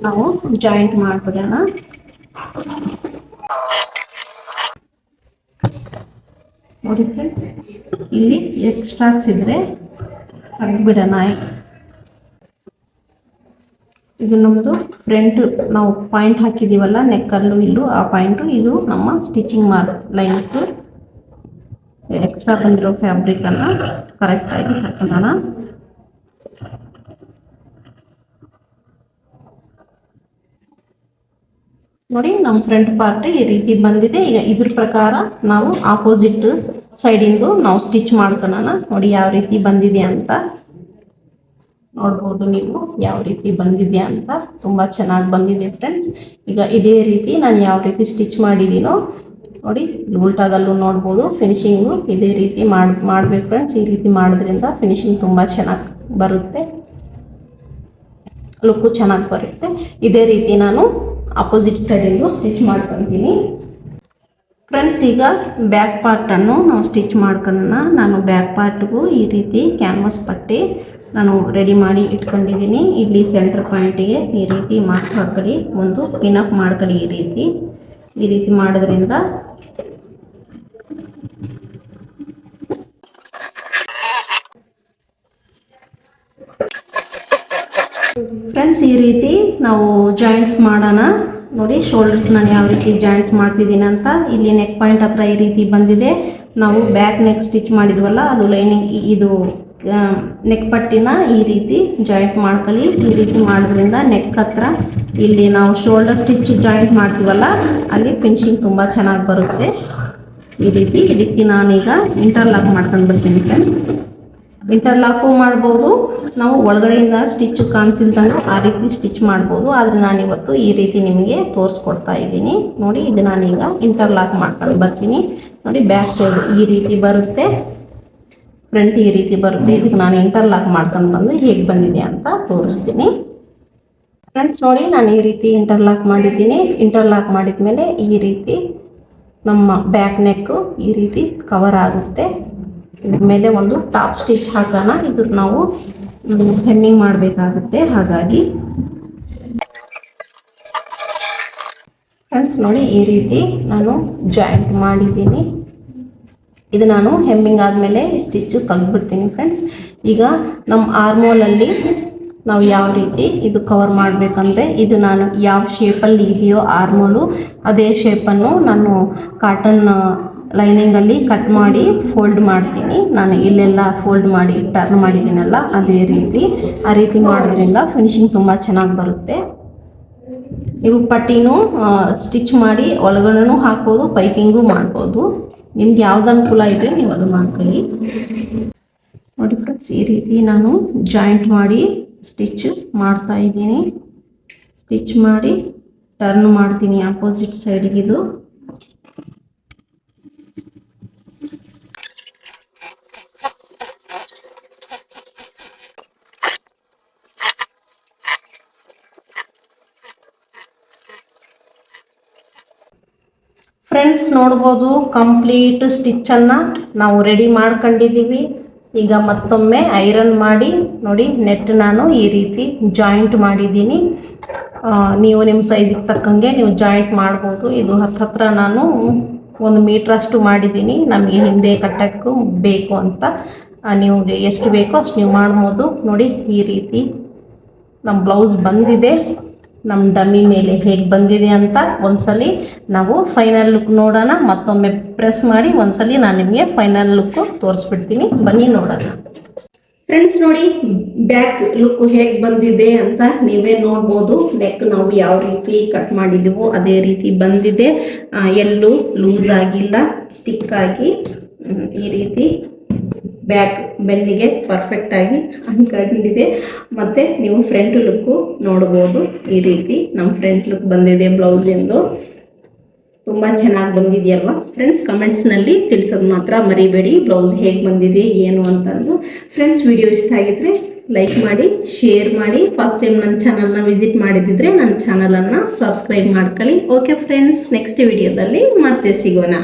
ನಾವು ಜಾಯಿಂಟ್ ಮಾಡಿಬಿಡೋಣ ನೋಡಿ ಫ್ರೆಂಡ್ಸ್. ಇಲ್ಲಿ ಎಕ್ಸ್ಟ್ರಾಕ್ಸ್ ಇದ್ರೆ ತೆಗ್ದುಬಿಡೋಣ. ಇದು ನಮ್ಮದು ಫ್ರಂಟ್ ನಾವು ಪಾಯಿಂಟ್ ಹಾಕಿದ್ದೀವಲ್ಲ ನೆಕ್ಕಲ್ಲೂ ಇಲ್ಲೂ ಆ ಪಾಯಿಂಟು, ಇದು ನಮ್ಮ ಸ್ಟಿಚಿಂಗ್ ಲೈನ್ಸು. ಎಕ್ಸ್ಟ್ರಾ ಬಂದಿರೋ ಫ್ಯಾಬ್ರಿಕನ್ನು ಕರೆಕ್ಟಾಗಿ ಹಾಕೋಣ. ನೋಡಿ ನಮ್ಮ ಫ್ರಂಟ್ ಪಾರ್ಟ್ ಈ ರೀತಿ ಬಂದಿದೆ. ಈಗ ಇದ್ರ ಪ್ರಕಾರ ನಾವು ಆಪೋಸಿಟ್ ಸೈಡಿಂದು ನಾವು ಸ್ಟಿಚ್ ಮಾಡ್ಕೊಳ್ಳೋಣ. ನೋಡಿ ಯಾವ ರೀತಿ ಬಂದಿದೆ ಅಂತ ನೋಡ್ಬೋದು ನೀವು, ಯಾವ ರೀತಿ ಬಂದಿದೆ ಅಂತ. ತುಂಬ ಚೆನ್ನಾಗಿ ಬಂದಿದೆ ಫ್ರೆಂಡ್ಸ್. ಈಗ ಇದೇ ರೀತಿ ನಾನು ಯಾವ ರೀತಿ ಸ್ಟಿಚ್ ಮಾಡಿದ್ದೀನೋ ನೋಡಿ ಉಲ್ಟಾದಲ್ಲೂ ನೋಡ್ಬೋದು. ಫಿನಿಶಿಂಗು ಇದೇ ರೀತಿ ಮಾಡಬೇಕು ಫ್ರೆಂಡ್ಸ್. ಈ ರೀತಿ ಮಾಡೋದ್ರಿಂದ ಫಿನಿಶಿಂಗ್ ತುಂಬ ಚೆನ್ನಾಗಿ ಬರುತ್ತೆ, ಲುಕ್ಕು ಚೆನ್ನಾಗಿ ಬರುತ್ತೆ. ಇದೇ ರೀತಿ ನಾನು ಅಪೋಸಿಟ್ ಸೈಡಿಂದು ಸ್ಟಿಚ್ ಮಾಡ್ಕೊತೀನಿ ಫ್ರೆಂಡ್ಸ್. ಈಗ ಬ್ಯಾಕ್ ಪಾರ್ಟನ್ನು ನಾವು ಸ್ಟಿಚ್ ಮಾಡ್ಕೊಳ್ಳೋಣ. ನಾನು ಬ್ಯಾಕ್ ಪಾರ್ಟ್ಗೂ ಈ ರೀತಿ ಕ್ಯಾನ್ವಾಸ್ ಪಟ್ಟಿ ನಾನು ರೆಡಿ ಮಾಡಿ ಇಟ್ಕೊಂಡಿದ್ದೀನಿ. ಇಲ್ಲಿ ಸೆಂಟರ್ ಪಾಯಿಂಟಿಗೆ ಈ ರೀತಿ ಮಾರ್ಕ್ ಹಾಕೊಳ್ಳಿ, ಒಂದು ಪಿನಪ್ ಮಾಡ್ಕೊಳ್ಳಿ. ಈ ರೀತಿ ಮಾಡೋದ್ರಿಂದ ಫ್ರೆಂಡ್ಸ್ ಈ ರೀತಿ ನಾವು ಜಾಯಿಂಟ್ಸ್ ಮಾಡೋಣ. ನೋಡಿ ಶೋಲ್ಡರ್ಸ್ ನಾನು ಯಾವ ರೀತಿ ಜಾಯಿಂಟ್ಸ್ ಮಾಡ್ತಿದ್ದೀನಿ ಅಂತ. ಇಲ್ಲಿ ನೆಕ್ ಪಾಯಿಂಟ್ ಹತ್ರ ಈ ರೀತಿ ಬಂದಿದೆ. ನಾವು ಬ್ಯಾಕ್ ನೆಕ್ ಸ್ಟಿಚ್ ಮಾಡಿದ್ವಲ್ಲ ಅದು ಲೈನಿಂಗ್, ಇದು ನೆಕ್ ಪಟ್ಟಿನ ಈ ರೀತಿ ಜಾಯಿಂಟ್ ಮಾಡ್ಕೊಳ್ಳಿ. ಈ ರೀತಿ ಮಾಡೋದ್ರಿಂದ ನೆಕ್ ಹತ್ರ ಇಲ್ಲಿ ನಾವು ಶೋಲ್ಡರ್ ಸ್ಟಿಚ್ ಜಾಯಿಂಟ್ ಮಾಡ್ತೀವಲ್ಲ ಅಲ್ಲಿ ಫಿನಿಶಿಂಗ್ ತುಂಬ ಚೆನ್ನಾಗಿ ಬರುತ್ತೆ. ಈ ರೀತಿ ಇದಕ್ಕೆ ನಾನೀಗ ಇಂಟರ್ಲಾಕ್ ಮಾಡ್ಕೊಂಡು ಬರ್ತೀನಿ ಫ್ರೆಂಡ್ಸ್. ಇಂಟರ್ಲಾಕು ಮಾಡ್ಬೋದು, ನಾವು ಒಳಗಡೆಯಿಂದ ಸ್ಟಿಚ್ ಕಾಣಿಸಿಲ್ದಂಗೆ ಆ ರೀತಿ ಸ್ಟಿಚ್ ಮಾಡ್ಬೋದು. ಆದರೆ ನಾನಿವತ್ತು ಈ ರೀತಿ ನಿಮಗೆ ತೋರಿಸ್ಕೊಡ್ತಾ ಇದ್ದೀನಿ. ನೋಡಿ ಇದು ನಾನೀಗ ಇಂಟರ್ಲಾಕ್ ಮಾಡ್ಕೊಂಡು ಬರ್ತೀನಿ. ನೋಡಿ ಬ್ಯಾಕ್ ಸೈಡ್ ಈ ರೀತಿ ಬರುತ್ತೆ, ಫ್ರಂಟ್ ಈ ರೀತಿ ಬರುತ್ತೆ. ಇದಕ್ಕೆ ನಾನು ಇಂಟರ್ಲಾಕ್ ಮಾಡ್ಕೊಂಡು ಬಂದು ಹೇಗೆ ಬಂದಿದೆ ಅಂತ ತೋರಿಸ್ತೀನಿ ಫ್ರೆಂಡ್ಸ್. ನೋಡಿ ನಾನು ಈ ರೀತಿ ಇಂಟರ್ಲಾಕ್ ಮಾಡಿದ್ದೀನಿ. ಇಂಟರ್ಲಾಕ್ ಮಾಡಿದ ಮೇಲೆ ಈ ರೀತಿ ನಮ್ಮ ಬ್ಯಾಕ್ ನೆಕ್ಕು ಈ ರೀತಿ ಕವರ್ ಆಗುತ್ತೆ. ಇದ್ರ ಮೇಲೆ ಒಂದು ಟಾಪ್ ಸ್ಟಿಚ್ ಹಾಕೋಣ. ಇದು ನಾವು ಹೆಮ್ಮಿಂಗ್ ಮಾಡಬೇಕಾಗುತ್ತೆ. ಹಾಗಾಗಿ ಫ್ರೆಂಡ್ಸ್ ನೋಡಿ ಈ ರೀತಿ ನಾನು ಜಾಯಿಂಟ್ ಮಾಡಿದ್ದೀನಿ. ಇದು ನಾನು ಹೆಮ್ಮಿಂಗ್ ಆದಮೇಲೆ ಸ್ಟಿಚ್ಚು ತೆಗೆದ್ಬಿಡ್ತೀನಿ ಫ್ರೆಂಡ್ಸ್. ಈಗ ನಮ್ಮ ಆರ್ಮೋಲಲ್ಲಿ ನಾವು ಯಾವ ರೀತಿ ಇದು ಕವರ್ ಮಾಡಬೇಕಂದ್ರೆ, ಇದು ನಾನು ಯಾವ ಶೇಪಲ್ಲಿ ಇದೆಯೋ ಆರ್ಮೋಲು ಅದೇ ಶೇಪನ್ನು ನಾನು ಕಾಟನ್ ಲೈನಿಂಗಲ್ಲಿ ಕಟ್ ಮಾಡಿ ಫೋಲ್ಡ್ ಮಾಡ್ತೀನಿ. ನಾನು ಇಲ್ಲೆಲ್ಲ ಫೋಲ್ಡ್ ಮಾಡಿ ಟರ್ನ್ ಮಾಡಿದ್ದೀನಲ್ಲ ಅದೇ ರೀತಿ. ಆ ರೀತಿ ಮಾಡೋದ್ರಿಂದ ಫಿನಿಶಿಂಗ್ ತುಂಬ ಚೆನ್ನಾಗಿ ಬರುತ್ತೆ. ನೀವು ಪಟ್ಟಿನೂ ಸ್ಟಿಚ್ ಮಾಡಿ ಒಳಗಡೆನೂ ಹಾಕ್ಬೋದು, ಪೈಪಿಂಗು ಮಾಡ್ಬೋದು. ನಿಮ್ಗೆ ಯಾವ್ದು ಅನುಕೂಲ ಇದೆ ನೀವು ಅದು ಮಾಡ್ಕೊಳ್ಳಿ. ನೋಡಿ ಫ್ರೆಂಡ್ಸ್ ಈ ರೀತಿ ನಾನು ಜಾಯಿಂಟ್ ಮಾಡಿ ಸ್ಟಿಚ್ ಮಾಡ್ತಾ ಇದ್ದೀನಿ. ಸ್ಟಿಚ್ ಮಾಡಿ ಟರ್ನ್ ಮಾಡ್ತೀನಿ ಆಪೋಸಿಟ್ ಸೈಡ್ಗೆ. ಇದು ಫ್ರೆಂಡ್ಸ್ ನೋಡ್ಬೋದು ಕಂಪ್ಲೀಟ್ ಸ್ಟಿಚ್ಚನ್ನು ನಾವು ರೆಡಿ ಮಾಡ್ಕೊಂಡಿದ್ದೀವಿ. ಈಗ ಮತ್ತೊಮ್ಮೆ ಐರನ್ ಮಾಡಿ ನೋಡಿ ನೆಟ್ ನಾನು ಈ ರೀತಿ ಜಾಯಿಂಟ್ ಮಾಡಿದ್ದೀನಿ. ನೀವು ನಿಮ್ಮ ಸೈಜಿಗೆ ತಕ್ಕಂಗೆ ನೀವು ಜಾಯಿಂಟ್ ಮಾಡ್ಬೋದು. ಇದು ಹತ್ರ ನಾನು 1 ಮೀಟ್ರಷ್ಟು ಮಾಡಿದ್ದೀನಿ. ನಮಗೆ ಹಿಂದೆ ಕಟ್ಟೋಕ್ಕೂ ಬೇಕು ಅಂತ ನೀವು ಎಷ್ಟು ಬೇಕೋ ಅಷ್ಟು ನೀವು ಮಾಡ್ಬೋದು. ನೋಡಿ ಈ ರೀತಿ ನಮ್ಮ ಬ್ಲೌಸ್ ಬಂದಿದೆ. ನಮ್ಮ ಡಮ್ಮಿ ಮೇಲೆ ಹೇಗೆ ಬಂದಿದೆ ಅಂತ ಒಂದ್ಸಲಿ ನಾವು ಫೈನಲ್ ಲುಕ್ ನೋಡೋಣ. ಮತ್ತೊಮ್ಮೆ ಪ್ರೆಸ್ ಮಾಡಿ ಒಂದ್ಸಲಿ ನಾನು ನಿಮಗೆ ಫೈನಲ್ ಲುಕ್ ತೋರಿಸ್ಬಿಡ್ತೀನಿ, ಬನ್ನಿ ನೋಡೋಣ ಫ್ರೆಂಡ್ಸ್. ನೋಡಿ ಬ್ಯಾಕ್ ಲುಕ್ ಹೇಗೆ ಬಂದಿದೆ ಅಂತ ನೀವೇ ನೋಡ್ಬೋದು. ನೆಕ್ ನಾವು ಯಾವ ರೀತಿ ಕಟ್ ಮಾಡಿದ್ದೀವೋ ಅದೇ ರೀತಿ ಬಂದಿದೆ. ಎಲ್ಲೂ ಲೂಸ್ ಆಗಿಲ್ಲ, ಸ್ಟಿಕ್ ಆಗಿ ಈ ರೀತಿ ಬ್ಯಾಕ್ ಬೆನ್ನಿಗೆ ಪರ್ಫೆಕ್ಟ್ ಆಗಿ ಅಂದ್ಕೊಂಡಿದೆ. ಮತ್ತು ನೀವು ಫ್ರಂಟ್ ಲುಕ್ಕು ನೋಡ್ಬೋದು. ಈ ರೀತಿ ನಮ್ಮ ಫ್ರಂಟ್ ಲುಕ್ ಬಂದಿದೆ ಬ್ಲೌಸಿಂದು. ತುಂಬ ಚೆನ್ನಾಗಿ ಬಂದಿದೆಯಲ್ವ ಫ್ರೆಂಡ್ಸ್? ಕಮೆಂಟ್ಸ್ನಲ್ಲಿ ತಿಳಿಸೋದು ಮಾತ್ರ ಮರಿಬೇಡಿ, ಬ್ಲೌಸ್ ಹೇಗೆ ಬಂದಿದೆ ಏನು ಅಂತಂದು. ಫ್ರೆಂಡ್ಸ್ ವಿಡಿಯೋ ಇಷ್ಟ ಆಗಿದ್ರೆ ಲೈಕ್ ಮಾಡಿ, ಶೇರ್ ಮಾಡಿ. ಫಸ್ಟ್ ಟೈಮ್ ನನ್ನ ಚಾನಲ್ನ ವಿಸಿಟ್ ಮಾಡಿದ್ದಿದ್ರೆ ನನ್ನ ಚಾನಲನ್ನು ಸಬ್ಸ್ಕ್ರೈಬ್ ಮಾಡ್ಕೊಳ್ಳಿ. ಓಕೆ ಫ್ರೆಂಡ್ಸ್, ನೆಕ್ಸ್ಟ್ ವಿಡಿಯೋದಲ್ಲಿ ಮತ್ತೆ ಸಿಗೋಣ.